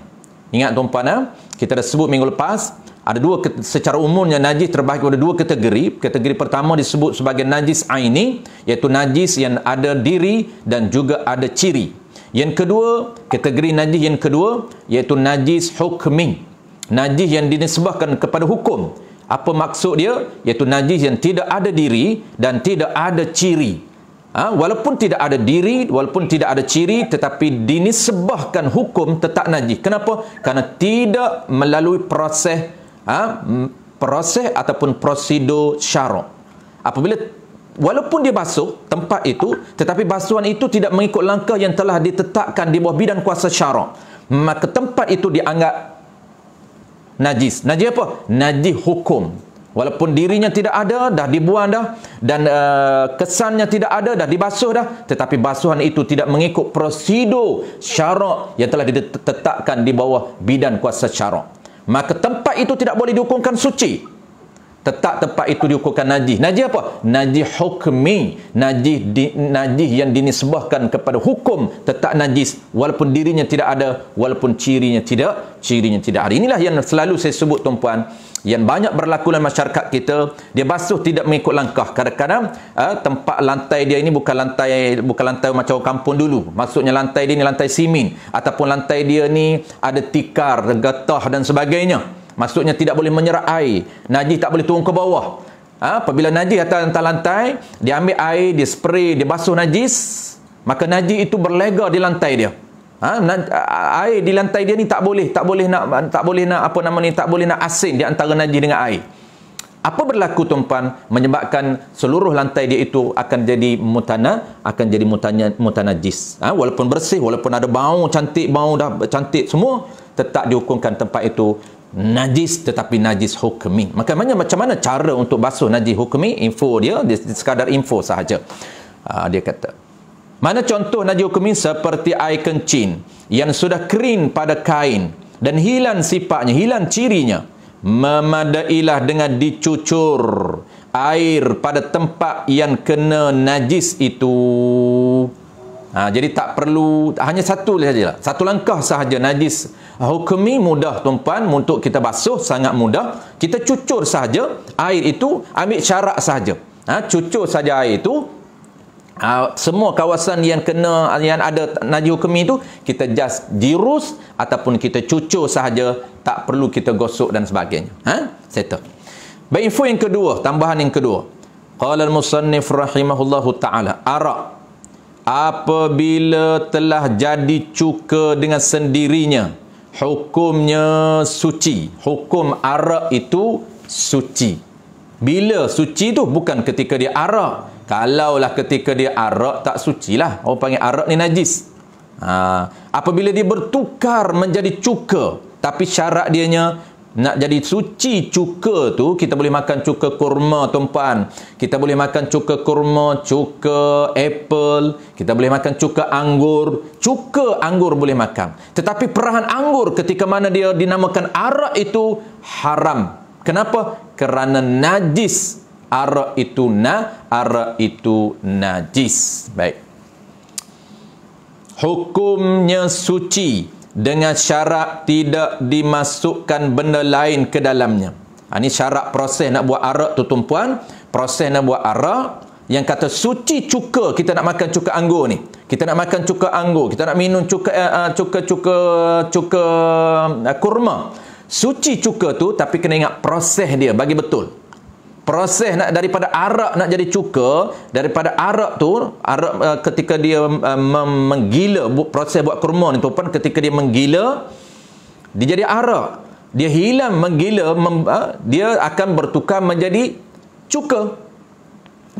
Ingat tuan-puan, kita dah sebut minggu lepas, Ada dua, secara umumnya najis terbahagi pada dua kategori. Kategori pertama disebut sebagai najis aini, iaitu najis yang ada diri dan juga ada ciri. Yang kedua, kategori najis yang kedua iaitu najis hukmi, najis yang dinisbahkan kepada hukum. Apa maksud dia? Iaitu najis yang tidak ada diri dan tidak ada ciri. Walaupun tidak ada diri, walaupun tidak ada ciri, tetapi dinisbahkan hukum tetap najis. Kenapa? Karena tidak melalui proses ataupun prosedur syarak. Apabila walaupun dia basuh tempat itu, tetapi basuhan itu tidak mengikut langkah yang telah ditetapkan di bawah bidang kuasa syarak, maka tempat itu dianggap najis. Najis apa? Najis hukum. Walaupun dirinya tidak ada, dah dibuang dah, dan kesannya tidak ada, dah dibasuh dah, tetapi basuhan itu tidak mengikut prosedur syarak yang telah ditetapkan di bawah bidang kuasa syarak, maka tempat itu tidak boleh dihukumkan suci. Tetap tempat itu dihukumkan najis. Najis apa? Najis hukmi, najis yang dinisbahkan kepada hukum tetap najis, walaupun dirinya tidak ada, walaupun cirinya tidak ada. Inilah yang selalu saya sebut, tuan-puan, yang banyak berlaku dalam masyarakat kita. Dia basuh tidak mengikut langkah. Kadang-kadang tempat lantai dia ini bukan lantai macam kampung dulu. Maksudnya lantai dia ni lantai simen, ataupun lantai dia ni ada tikar, getah dan sebagainya. Maksudnya tidak boleh menyerap air. Najis tak boleh turun ke bawah. Apabila najis atas lantai, dia ambil air, dia spray, dia basuh najis, maka najis itu berlega di lantai dia. Air di lantai dia ni tak boleh nak asin di antara najis dengan air. Apa berlaku, tuan-puan? Menyebabkan seluruh lantai dia itu akan jadi mutanajis. Walaupun bersih, walaupun ada bau cantik, bau dah cantik semua, tetap dihukumkan tempat itu najis, tetapi najis hukmi. Makanya macam mana cara untuk basuh najis hukmi? Info dia sekadar info sahaja. Dia kata, mana contoh najis hukmi? Seperti air kencing yang sudah kering pada kain dan hilang sifatnya, hilang cirinya, memadailah dengan dicucur air pada tempat yang kena najis itu. Jadi tak perlu, hanya satu sajalah, satu langkah sahaja. Najis hukmi mudah, tuan-puan, untuk kita basuh sangat mudah. Kita cucur sahaja air itu, ambil syarak sahaja. Cucur saja air itu. Semua kawasan yang ada najis hukmi itu kita just dirus ataupun kita cucur sahaja, tak perlu kita gosok dan sebagainya. Settle. Baik, info yang kedua, tambahan yang kedua. Qala al-musannif rahimahullahu ta'ala, arak apabila telah jadi cuka dengan sendirinya, hukumnya suci. Hukum arak itu suci. Bila suci tu? Bukan ketika dia arak. Kalaulah ketika dia arak, tak sucilah. Orang panggil arak ni najis. Apabila dia bertukar menjadi cuka, tapi syarat dianya nak jadi suci cuka tu, kita boleh makan cuka kurma, tuan-puan. Kita boleh makan cuka kurma, cuka apple, kita boleh makan cuka anggur. Cuka anggur boleh makan. Tetapi perahan anggur ketika mana dia dinamakan arak itu haram. Kenapa? Kerana najis. Arak itu najis. Baik. Hukumnya suci dengan syarat tidak dimasukkan benda lain ke dalamnya. Ini syarat proses nak buat arak tu, tuan-puan. Proses nak buat arak, yang kata suci cuka, kita nak makan cuka anggur ni. Kita nak makan cuka anggur, kita nak minum cuka kurma. Suci cuka tu, tapi kena ingat proses dia bagi betul. Proses nak daripada arak nak jadi cuka, daripada arak tu, arak ketika dia menggila, proses buat kurma ni, tuan-puan, ketika dia menggila, dia jadi arak. Dia hilang menggila, dia akan bertukar menjadi cuka.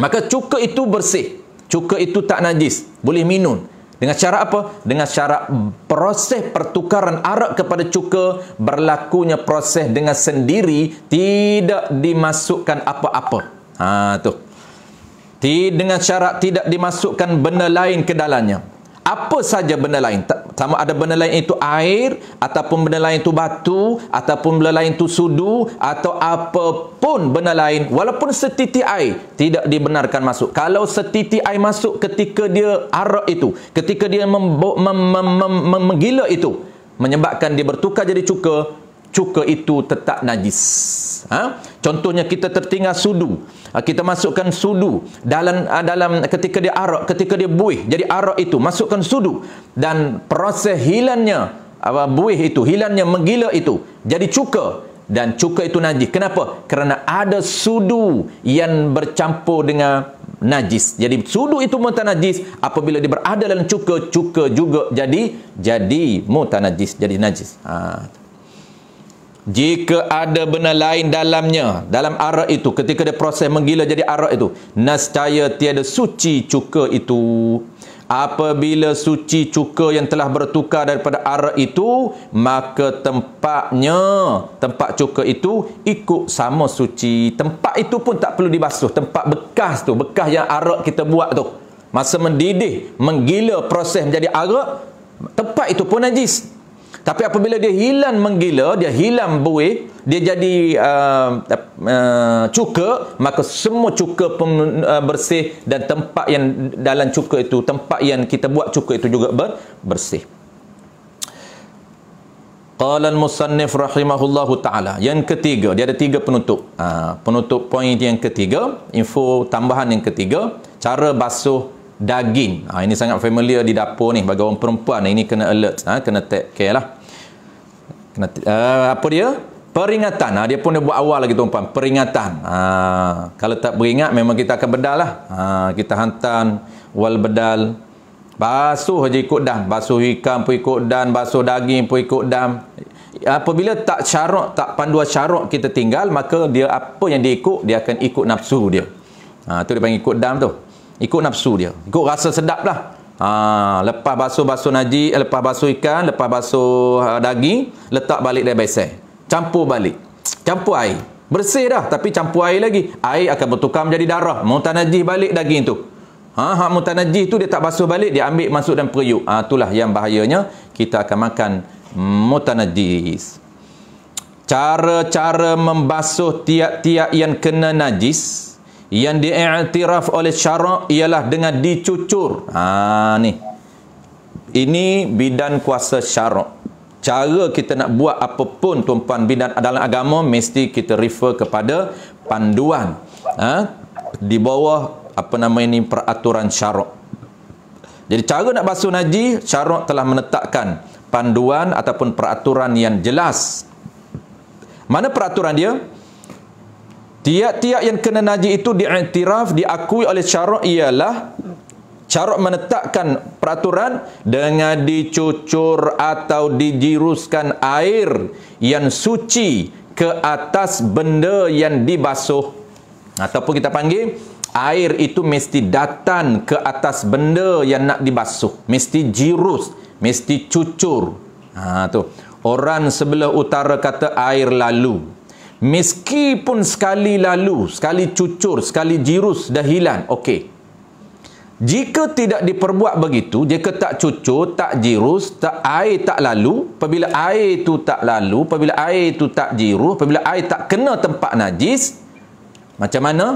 Maka cuka itu bersih. Cuka itu tak najis, boleh minum. Dengan syarat apa? Dengan syarat proses pertukaran arak kepada cuka berlakunya proses dengan sendiri, tidak dimasukkan apa-apa. Tu. Dengan syarat tidak dimasukkan benda lain ke dalamnya. Apa saja benda lain, sama ada benda lain itu air, ataupun benda lain itu batu, ataupun benda lain itu sudu, atau apapun benda lain, walaupun setitik air tidak dibenarkan masuk. Kalau setitik air masuk ketika dia arak itu, ketika dia menggila itu, menyebabkan dia bertukar jadi cuka, cuka itu tetap najis. Contohnya kita tertinggal sudu, kita masukkan sudu dalam ketika dia arak, ketika dia buih jadi arak itu, masukkan sudu, dan proses hilangnya buih itu, hilangnya menggila itu jadi cuka, dan cuka itu najis. Kenapa? Kerana ada sudu yang bercampur dengan najis. Jadi sudu itu mutanajis. Apabila dia berada dalam cuka, cuka juga jadi mutanajis, jadi najis. Jika ada benda lain dalamnya, dalam arak itu, ketika dia proses menggila jadi arak itu, nescaya tiada suci cuka itu. Apabila suci cuka yang telah bertukar daripada arak itu, maka tempat cuka itu ikut sama suci. Tempat itu pun tak perlu dibasuh. Tempat bekas tu, bekas yang arak kita buat tu, masa mendidih, menggila, proses menjadi arak, tempat itu pun najis. Tapi apabila dia hilang menggila, dia hilang buih, dia jadi cuka, maka semua cuka pun bersih, dan tempat yang dalam cuka itu, tempat yang kita buat cuka itu juga bersih. Qala al-musannif rahimahullahu ta'ala. Yang ketiga, dia ada 3 penutup. Penutup poin yang ketiga, info tambahan yang ketiga, cara basuh daging. Ini sangat familiar di dapur ni bagi orang perempuan. Ini kena alert, kena take care lah. Apa dia? Peringatan. Dia pun dia buat awal lagi tuan-tuan, peringatan. Kalau tak beringat memang kita akan bedal lah. Kita hantar wal bedal, basuh je ikut dam, basuh ikan pun ikut dam, basuh daging pun ikut dam. Apabila tak syarak, tak panduan syarak kita tinggal, maka dia apa yang dia ikut, dia akan ikut nafsu dia. Tu dia panggil ikut dam tu. Ikut nafsu dia, ikut rasa sedap lah. Lepas basuh najis, lepas basuh ikan, lepas basuh daging, letak balik dalam besen, campur balik, campur air, bersih dah, tapi campur air lagi, air akan bertukar menjadi darah, mutanajis balik daging tu. Mutanajis tu dia tak basuh balik, dia ambil masuk dalam periuk. Itulah yang bahayanya, kita akan makan mutanajis. Cara-cara membasuh tiap-tiap yang kena najis yang diiktiraf oleh syarak ialah dengan dicucur. Ni. Ini bidan kuasa syarak. Cara kita nak buat apapun tuan-puan bidan dalam agama, mesti kita refer kepada panduan. Di bawah peraturan syarak. Jadi cara nak basuh najis, syarak telah menetapkan panduan ataupun peraturan yang jelas. Mana peraturan dia? Tiap-tiap yang kena najis itu diiktiraf, diakui oleh syarak, ialah syarak menetapkan peraturan dengan dicucur atau dijiruskan air yang suci ke atas benda yang dibasuh. Ataupun kita panggil, air itu mesti datang ke atas benda yang nak dibasuh, mesti jirus, mesti cucur. Tu orang sebelah utara kata air lalu. Meskipun sekali lalu, sekali cucur, sekali jirus dah hilang, okey. Jika tidak diperbuat begitu, jika tak cucur, tak jirus, tak air tak lalu, apabila air itu tak lalu, apabila air itu tak jirus, apabila air tak kena tempat najis, macam mana?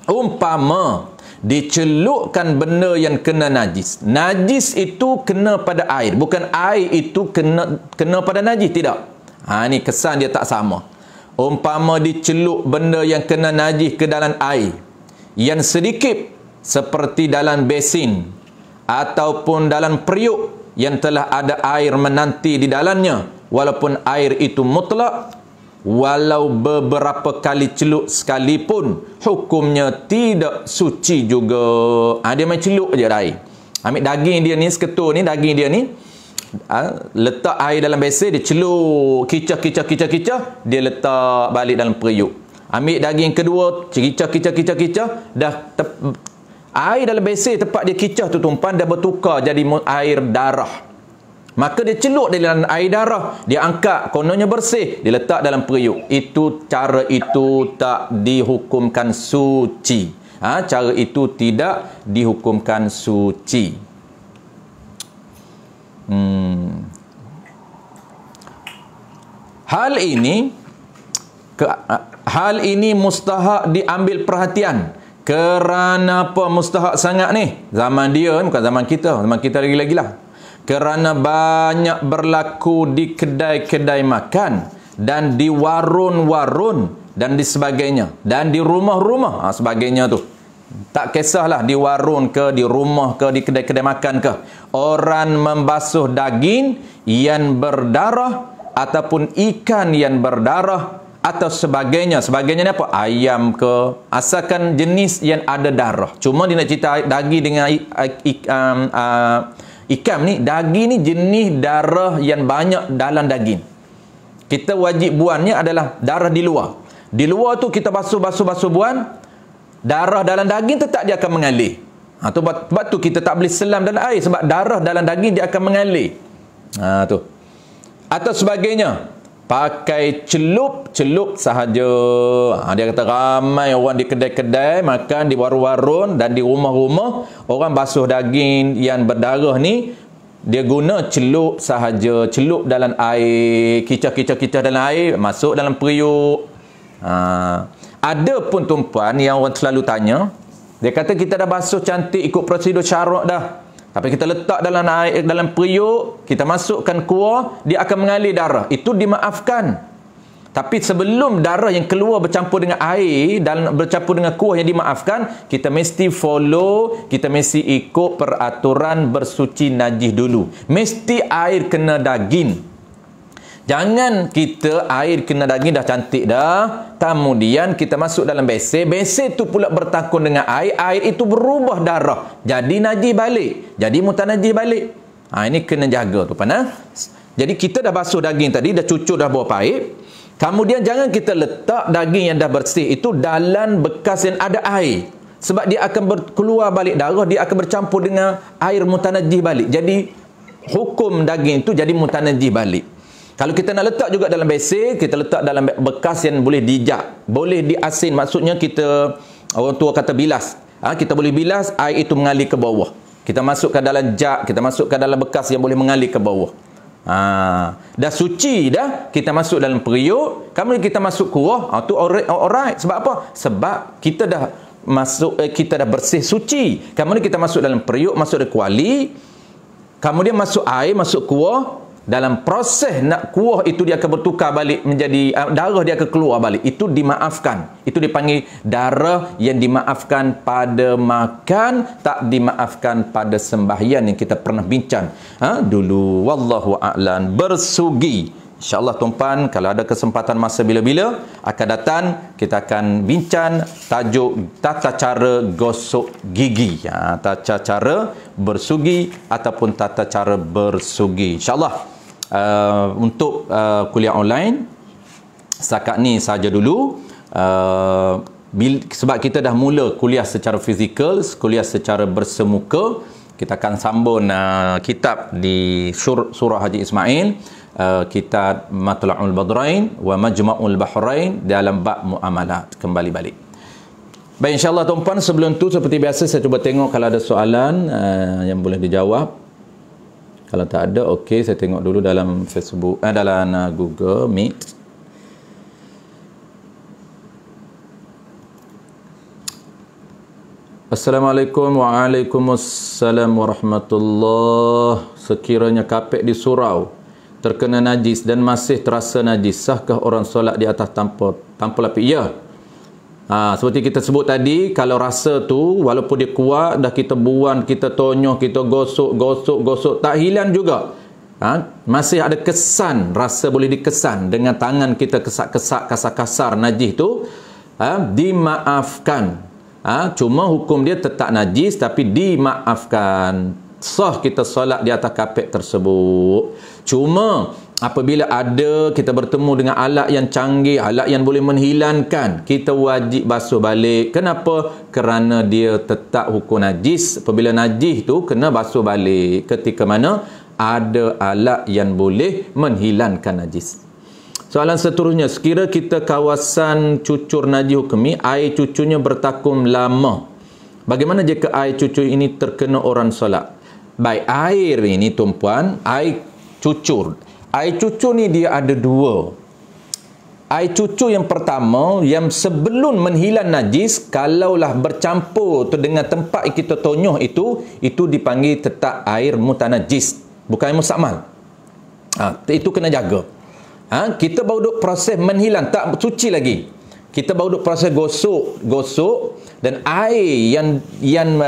Umpama dicelupkan benda yang kena najis. Najis itu kena pada air, bukan air itu kena pada najis, tidak. Ni kesan dia tak sama. Umpama dicelup benda yang kena najis ke dalam air yang sedikit, seperti dalam besin ataupun dalam periuk yang telah ada air menanti di dalamnya, walaupun air itu mutlak, walau beberapa kali celup sekalipun, hukumnya tidak suci juga. Dia main celup je air. Ambil daging dia ni, seketul ni, daging dia ni, letak air dalam besin, dia celup, kicah, dia letak balik dalam periuk. Ambil daging kedua, kicah, dah air dalam besin tempat dia kicah tu tumpan dah bertukar jadi air darah. Maka dia celup dalam air darah, dia angkat, kononnya bersih, dia letak dalam periuk. Itu cara itu tak dihukumkan suci. Cara itu tidak dihukumkan suci. Hal ini mustahak diambil perhatian. Kerana apa mustahak sangat ni? Zaman dia, bukan zaman kita. Zaman kita lagi-lagi lah. kerana banyak berlaku di kedai-kedai makan dan di warung-warung dan di sebagainya dan di rumah-rumah sebagainya tu. Tak kisahlah di warung ke, di rumah ke, di kedai-kedai makan ke, orang membasuh daging yang berdarah ataupun ikan yang berdarah atau sebagainya. Sebagainya ni apa? Ayam ke, asalkan jenis yang ada darah. Cuma dia nak cerita daging dengan ikan ni, daging ni jenis darah yang banyak dalam daging. Kita wajib buangnya adalah darah di luar. Di luar tu kita basuh buang, darah dalam daging tetap dia akan mengalir. Sebab tu kita tak boleh selam dalam air, sebab darah dalam daging dia akan mengalir. Tu. Atau sebagainya. Pakai celup sahaja. Dia kata ramai orang di kedai-kedai makan, di warung-warung dan di rumah-rumah, orang basuh daging yang berdarah ni, dia guna celup sahaja. Celup dalam air, kicah dalam air, masuk dalam periuk. Ada pun tumpuan yang orang selalu tanya, dia kata kita dah basuh cantik ikut prosedur syarak dah, tapi kita letak dalam air, dalam periuk, kita masukkan kuah, dia akan mengalir darah. Itu dimaafkan. Tapi sebelum darah yang keluar bercampur dengan air dan bercampur dengan kuah yang dimaafkan, kita mesti follow, kita mesti ikut peraturan bersuci najis dulu. Mesti air kena daging. Jangan kita air kena daging dah cantik dah, kemudian kita masuk dalam besen tu pula bertakun dengan air, air itu berubah darah, jadi najis balik, jadi mutanajis balik. Ini kena jaga tu panas. Jadi kita dah basuh daging tadi, dah cucur dah bawah paip, kemudian jangan kita letak daging yang dah bersih itu dalam bekas yang ada air, sebab dia akan keluar balik darah, dia akan bercampur dengan air mutanajis balik, jadi hukum daging itu jadi mutanajis balik. Kalau kita nak letak juga dalam besen, kita letak dalam bekas yang boleh dijak, boleh diasin, maksudnya kita, orang tua kata bilas. Kita boleh bilas, air itu mengalir ke bawah. Kita masukkan dalam jak, kita masukkan dalam bekas yang boleh mengalir ke bawah. Dah suci dah, kita masuk dalam periuk, kemudian kita masuk kuah, tu alright. Sebab apa? Sebab kita dah masuk, kita dah bersih suci. Kemudian kita masuk dalam periuk, masuk dalam kuali, kemudian masuk air, masuk kuah. Dalam proses nak kuah itu dia akan bertukar balik menjadi darah, dia akan keluar balik. Itu dimaafkan. Itu dipanggil darah yang dimaafkan pada makan, tak dimaafkan pada sembahyang yang kita pernah bincang dulu. Wallahu a'lam. Bersugi, InsyaAllah tuan-puan, kalau ada kesempatan masa bila-bila akan datang, kita akan bincang tajuk tata cara gosok gigi. Tata cara bersugi ataupun tata cara bersugi. InsyaAllah untuk kuliah online setakat ni saja dulu. Sebab kita dah mula kuliah secara fizikal, kuliah secara bersemuka, kita akan sambung kitab di Surah Haji Ismail, kitab Matla'ul Badrain wa Majma'ul Bahrain dalam bab muamalat. Kembali balik. Baik, insyaAllah tuan-puan, sebelum tu seperti biasa saya cuba tengok kalau ada soalan yang boleh dijawab. Kalau tak ada, okey, saya tengok dulu dalam Facebook, dalam Google Meet. Assalamualaikum. Waalaikumsalam warahmatullahi. Sekiranya kapek di surau terkena najis dan masih terasa najis, sahkah orang solat di atas tanpa lapi? Ya. Seperti kita sebut tadi, kalau rasa tu walaupun dia kuat, dah kita buang, kita tonyoh, kita gosok, tak hilang juga. Masih ada kesan, rasa boleh dikesan dengan tangan kita, kesak-kesak, kasar-kasar najis tu, dimaafkan. Cuma hukum dia tetap najis, tapi dimaafkan. Sah kita solat di atas kapek tersebut. Cuma apabila kita bertemu dengan alat yang canggih, alat yang boleh menghilangkan, kita wajib basuh balik. Kenapa? Kerana dia tetap hukum najis. Apabila najis tu kena basuh balik ketika mana ada alat yang boleh menghilangkan najis. Soalan seterusnya, sekira kita kawasan cucur najis hukmi, air cucurnya bertakum lama, bagaimana jika air cucur ini terkena orang solat? Baik, air ini tuan-puan, air cucur. Air cucur ni dia ada dua. Air cucur yang pertama, yang sebelum menghilang najis, kalaulah bercampur tu dengan tempat kita tonyoh itu dipanggil tetap air mutanajis. bukan air mustakmal. Itu kena jaga. Kita baru duk proses menhilang, tak suci lagi. Kita baru duk proses gosok dan air yang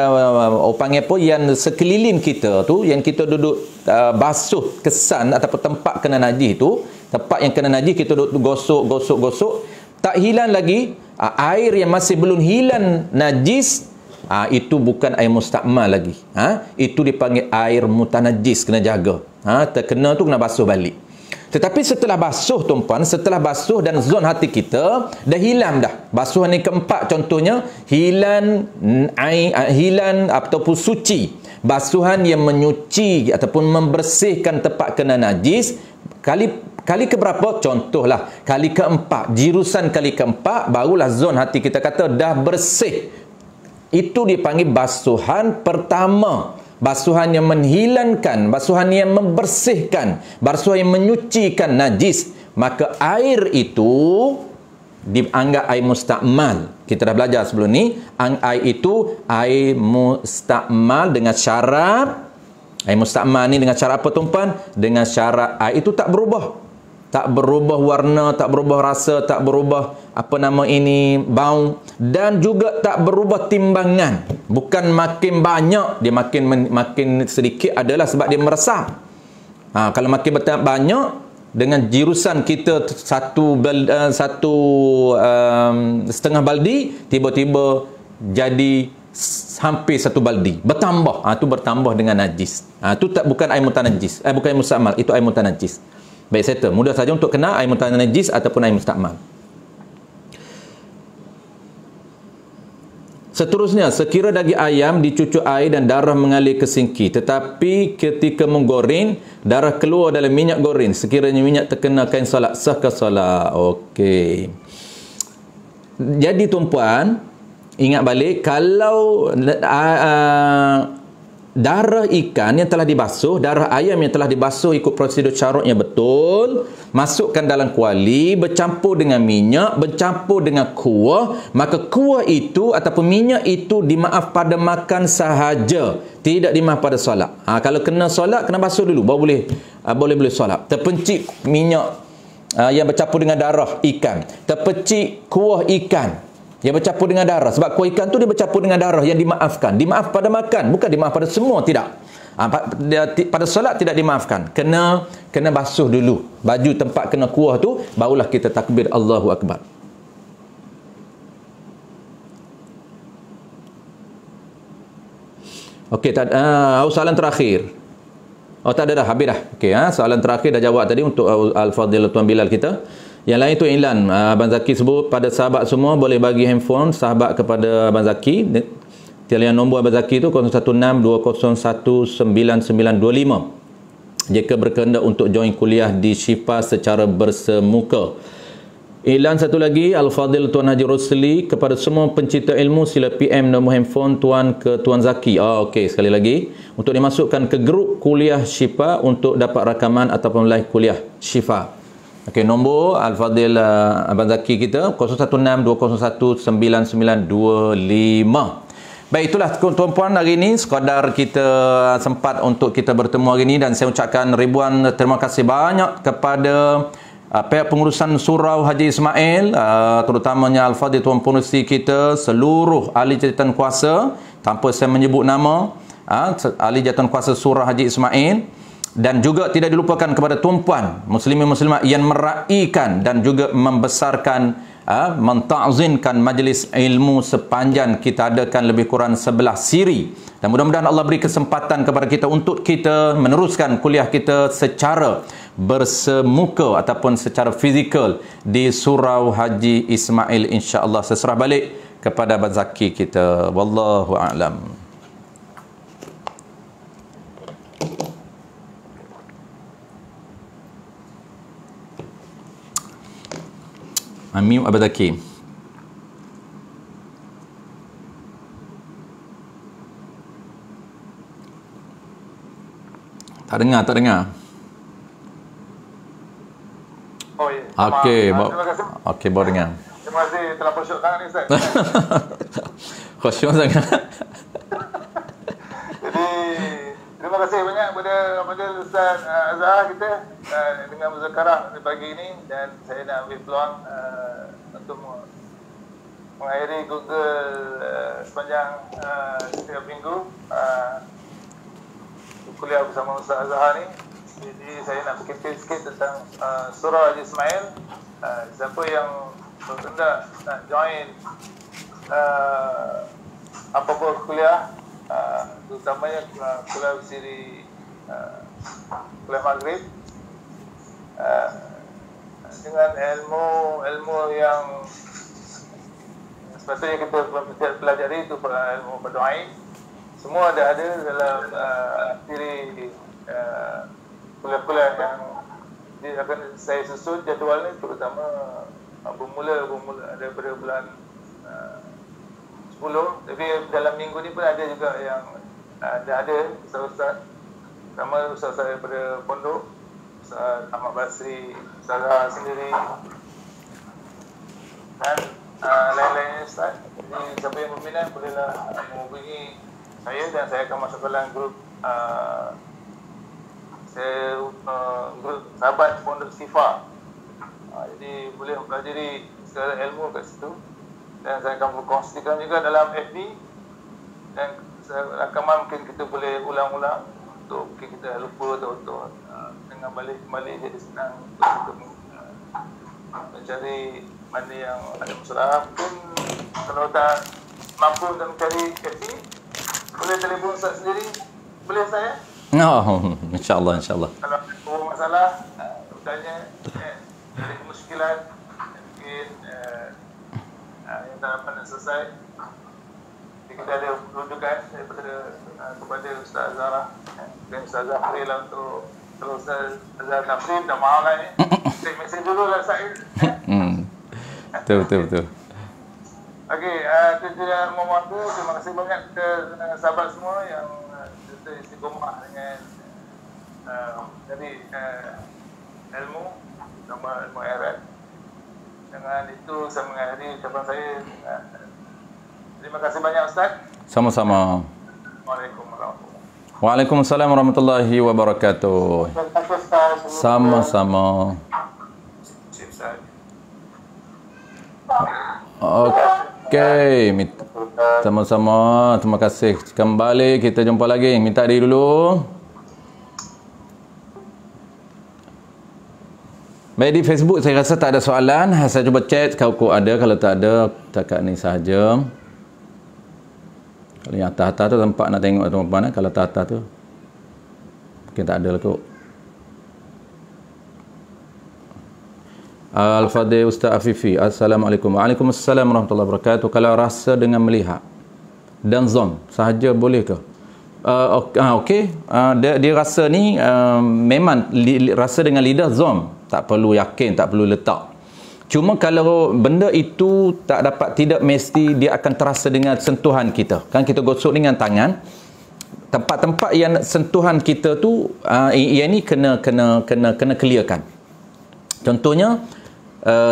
panggil apa, yang sekeliling kita tu, yang kita duduk basuh kesan ataupun tempat kena najis tu, tempat yang kena najis kita duduk gosok, tak hilang lagi. Air yang masih belum hilang najis, itu bukan air mustakmal lagi. Itu dipanggil air mutanajis, kena jaga. Terkena tu kena basuh balik. Tetapi setelah basuh tuan-puan, setelah basuh dan zon hati kita dah hilang dah. Basuhan yang keempat contohnya hilang ataupun suci. Basuhan yang menyuci ataupun membersihkan tempat kena najis kali keberapa? Contohlah kali keempat, jirusan kali keempat, barulah zon hati kita kata dah bersih. Itu dipanggil basuhan pertama. Basuhan yang menghilangkan, basuhan yang membersihkan, basuhan yang menyucikan najis. Maka air itu dianggap air mustakmal. Kita dah belajar sebelum ni, air itu air mustakmal dengan syarat. Air mustakmal ni dengan syarat apa tuan-puan? Dengan syarat air itu tak berubah. Tak berubah warna, tak berubah rasa, tak berubah bau, dan juga tak berubah timbangan. Bukan makin banyak dia makin sedikit adalah sebab dia meresap. Kalau makin banyak dengan jirusan kita setengah baldi, tiba-tiba jadi hampir satu baldi, bertambah. Itu bertambah dengan najis. Itu bukan air mutanajis, bukan air mustakmal, itu air mutanajis. Baik, settle. Mudah saja untuk kena air mutanajis ataupun air mustakmal. Seterusnya, sekira daging ayam dicucuk air dan darah mengalir ke sinki, tetapi ketika menggoreng, darah keluar dalam minyak goreng, sekiranya minyak terkena kain solat, sah ke solat? Okey. Jadi tuan-puan, ingat balik, kalau darah ikan yang telah dibasuh, darah ayam yang telah dibasuh ikut prosedur carutnya betul, masukkan dalam kuali, bercampur dengan minyak, bercampur dengan kuah, maka kuah itu ataupun minyak itu dimaaf pada makan sahaja, tidak dimaaf pada solat. Kalau kena solat, kena basuh dulu, baru boleh solat. Terpencik minyak yang bercampur dengan darah ikan, terpencik kuah ikan yang bercampur dengan darah. Sebab kuah ikan tu dia bercampur dengan darah, yang dimaafkan. Dimaaf pada makan, bukan dimaaf pada semua, tidak. Pada solat tidak dimaafkan. Kena basuh dulu baju tempat kena kuah tu, barulah kita takbir Allahu Akbar. Okey, soalan terakhir. Tak ada dah, habis dah. Okey, soalan terakhir dah jawab tadi untuk Al-Fadhil Tuan Bilal kita. Yang lain tu iklan. Abang Zaki sebut pada sahabat semua boleh bagi handphone sahabat kepada Abang Zaki. Talian nombor Abang Zaki tu 0162019925 jika berkehendak untuk join kuliah di Syifa secara bersemuka. Iklan satu lagi, Al-Fadhil Tuan Haji Rosli, kepada semua pencinta ilmu sila PM nombor handphone Tuan ke Tuan Zaki. Okey, sekali lagi untuk dimasukkan ke grup kuliah Syifa untuk dapat rakaman ataupun live kuliah Syifa. Okey, nombor Al-Fadhil Abang Zaki kita 0162019925. Baik, itulah tuan-puan hari ini sekadar kita sempat untuk kita bertemu hari ini, dan saya ucapkan ribuan terima kasih banyak kepada pihak pengurusan Surau Haji Ismail, terutamanya Al-Fadhil Tuan Pengerusi kita, seluruh ahli jabatan kuasa tanpa saya menyebut nama, ahli jabatan kuasa Surau Haji Ismail, dan juga tidak dilupakan kepada tuan-puan muslimin muslimat yang meraihkan dan juga membesarkan, menta'zinkan majlis ilmu sepanjang kita adakan lebih kurang 11 siri. Dan mudah-mudahan Allah beri kesempatan kepada kita untuk kita meneruskan kuliah kita secara bersemuka ataupun secara fizikal di Surau Haji Ismail, insya-Allah. Saya serah balik kepada Abang Zaki kita. Wallahu a'lam. Mute Abang Zaki. Tak dengar. Oh ya. Okey, Terima kasih. okey, baru dengar. Terima kasih telah bersyuk tangan ni, Ustaz. Khusyuk sangat. Jadi terima terima kasih banyak kepada Ustaz Azhar kita dengan muzakarah pagi ini, dan saya nak ambil peluang untuk mengakhiri Google sepanjang setiap minggu kuliah bersama Ustaz Azhar ni. Jadi saya nak berkata sikit tentang surah Al-Ismail. Siapa yang berkendak nak join apa-apa kuliah, terutamanya kuliah bersiri kuliah Maghrib, dengan ilmu yang sepatutnya kita pelajari, itu ilmu berdoa, semua ada dalam diri kuliah-kuliah yang akan saya susun jadualnya, terutama bermula daripada bulan 10, tapi dalam minggu ni pun ada juga yang dah ada ustaz-ustaz, sama ustaz-ustaz daripada pondok, Ustaz Ahmad Basri, Ustaz Azhar sendiri, dan lain-lain ustaz. Jadi siapa yang berminat bolehlah menghubungi saya, dan saya akan masuk dalam grup grup sahabat Pondok Sifa. Jadi boleh mempelajari segala ilmu kat situ, dan saya akan berkongsikan juga dalam FB, dan rakaman mungkin kita boleh ulang-ulang untuk mungkin kita lupa atau untuk dengan balik-balik jadi senang untuk mencari mana yang ada masalah. Mungkin kalau tak mampu untuk mencari FB, boleh telefon Ustaz sendiri, boleh saya? Oh, insyaAllah. Kalau ada masalah, tanya, ada kemuskilan, mungkin yang tak dapat nak selesai, kita ada rujukan kepada Ustaz Azhar, dan Ustaz Azhar free lah untuk, kalau Ustaz Azhar tak free, dah mahal lah ni, mesej dulu lah Ustaz. Betul. Okey, itu je mohon tu. Terima kasih banyak kepada sahabat semua yang kita istiqomah dengan dari ilmu, tambah ilmu akhirat. Dengan itu saya mengakhiri ucapan saya. Terima kasih banyak Ustaz. Sama-sama. Waalaikumsalam. Waalaikumsalam warahmatullahi wabarakatuh. Sama-sama. Okey, sama-sama. Terima kasih. Kembali kita jumpa lagi. Minta diri dulu. Baik, di Facebook saya rasa tak ada soalan. Saya cuba chat kalau ada, kalau tak ada takat ni sahaja. Kalau yang atas-atas tu tempat nak tengok tuan-tuan, kalau atas-atas tu mungkin tak ada lah kot. Al-Fadhil Ustaz Afifi. Assalamualaikum. Waalaikumsalam warahmatullahi wabarakatuh. Kalau rasa dengan melihat dan zon sahaja boleh ke? Okey. Dia rasa ni memang rasa dengan lidah zon. Tak perlu yakin, tak perlu letak. Cuma kalau benda itu tidak mesti dia akan terasa dengan sentuhan kita. Kan kita gosok dengan tangan. Tempat-tempat yang sentuhan kita tu yang ni kena clearkan. Contohnya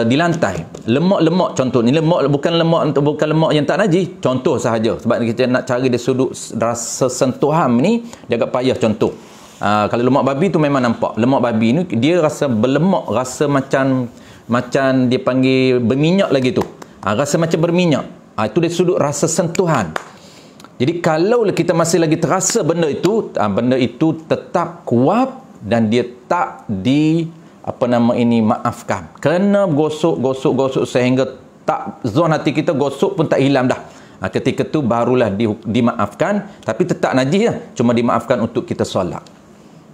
di lantai, lemak contoh ni, bukan lemak yang tak najis, contoh sahaja, sebab kita nak cari dari sudut rasa sentuhan ni dia agak payah. Contoh kalau lemak babi tu memang nampak, lemak babi ni dia rasa berlemak, rasa macam dia panggil berminyak lagi tu, rasa macam berminyak, itu dari sudut rasa sentuhan. Jadi kalau kita masih lagi terasa benda itu tetap kuat dan dia tak maafkan. Kena gosok sehingga tak zon hati kita, gosok pun tak hilang dah. Ketika tu barulah dimaafkan, tapi tetap najis lah, cuma dimaafkan untuk kita solat.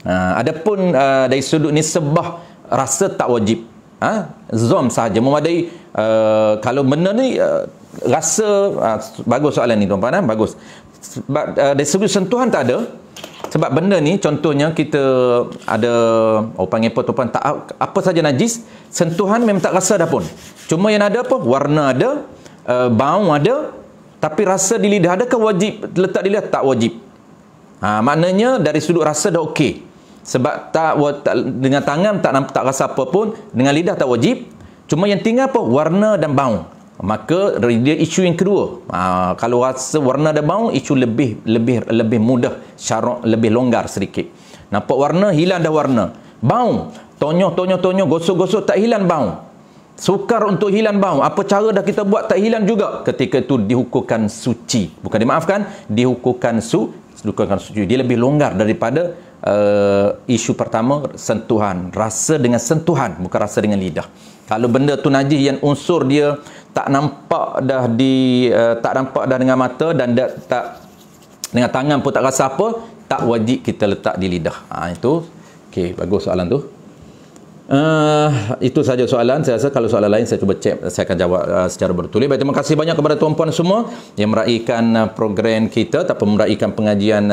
Adapun dari sudut nisbah rasa tak wajib. Zon sahaja memadai. Kalau benda ni rasa bagus soalan ni tuan-tuan, bagus. Sebab dari sudut sentuhan tak ada. Sebab benda ni contohnya kita ada panggil apa tuan, tak apa saja najis, sentuhan memang tak rasa dah pun. Cuma yang ada apa? Warna ada, bau ada, tapi rasa di lidah ada ke wajib letak di lidah? Tak wajib. Maknanya dari sudut rasa dah okey. Sebab dengan tangan tak rasa apa pun, dengan lidah tak wajib. Cuma yang tinggal apa? Warna dan bau. Maka dia isu yang kedua. Kalau rasa warna dah bau, isu lebih mudah, syarat lebih longgar sedikit. Nampak warna, hilang dah warna. Bau, tonyoh, gosok-gosok tak hilang bau. Sukar untuk hilang bau. Apa cara dah kita buat tak hilang juga. Ketika itu dihukumkan suci. Bukan dimaafkan, dihukumkan suci. Dia lebih longgar daripada isu pertama, sentuhan. Rasa dengan sentuhan, bukan rasa dengan lidah. Kalau benda tu najis yang unsur dia tak nampak dah tak nampak dah dengan mata dan tak dengan tangan pun tak rasa apa, tak wajib kita letak di lidah. Itu okey, bagus soalan tu. Itu saja soalan. Saya rasa kalau soalan lain saya cuba cek, saya akan jawab secara bertulis. Baik, terima kasih banyak kepada tuan-puan semua yang meraihkan program kita ataupun meraihkan pengajian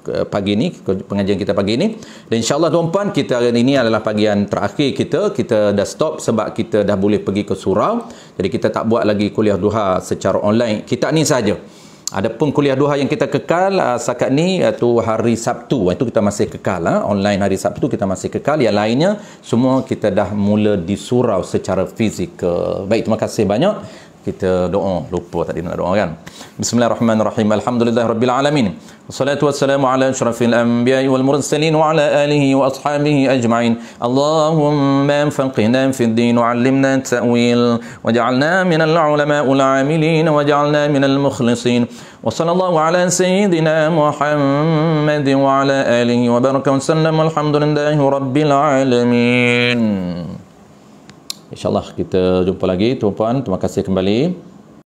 pagi ini, pengajian kita pagi ini. Dan insya-Allah tuan-puan, kita hari ini adalah bahagian terakhir kita dah stop sebab kita dah boleh pergi ke surau. Jadi kita tak buat lagi kuliah duha secara online. Kita ni saja. Adapun kuliah duha yang kita kekal setakat ni iaitu hari Sabtu. Itu kita masih kekal online hari Sabtu kita masih kekal. Yang lainnya semua kita dah mula di surau secara fizikal. Baik, terima kasih banyak. Kita doa, lupa tadi nak doa kan. Bismillahirrahmanirrahim. Alhamdulillahirabbil alamin. Wassalatu wassalamu ala asyrafil anbiya'i wal mursalin wa ala alihi wa ashabihi ajma'in. Allahumma anfaqna fid din wa 'allimna ta'wil waj'alna minal ulama'il 'amilin waj'alna minal mukhlisin. Wa sallallahu ala sayyidina Muhammad wa ala alihi wa baraka wa sallam. Alhamdulillahi rabbil alamin. InsyaAllah kita jumpa lagi tuan-puan. Terima kasih kembali.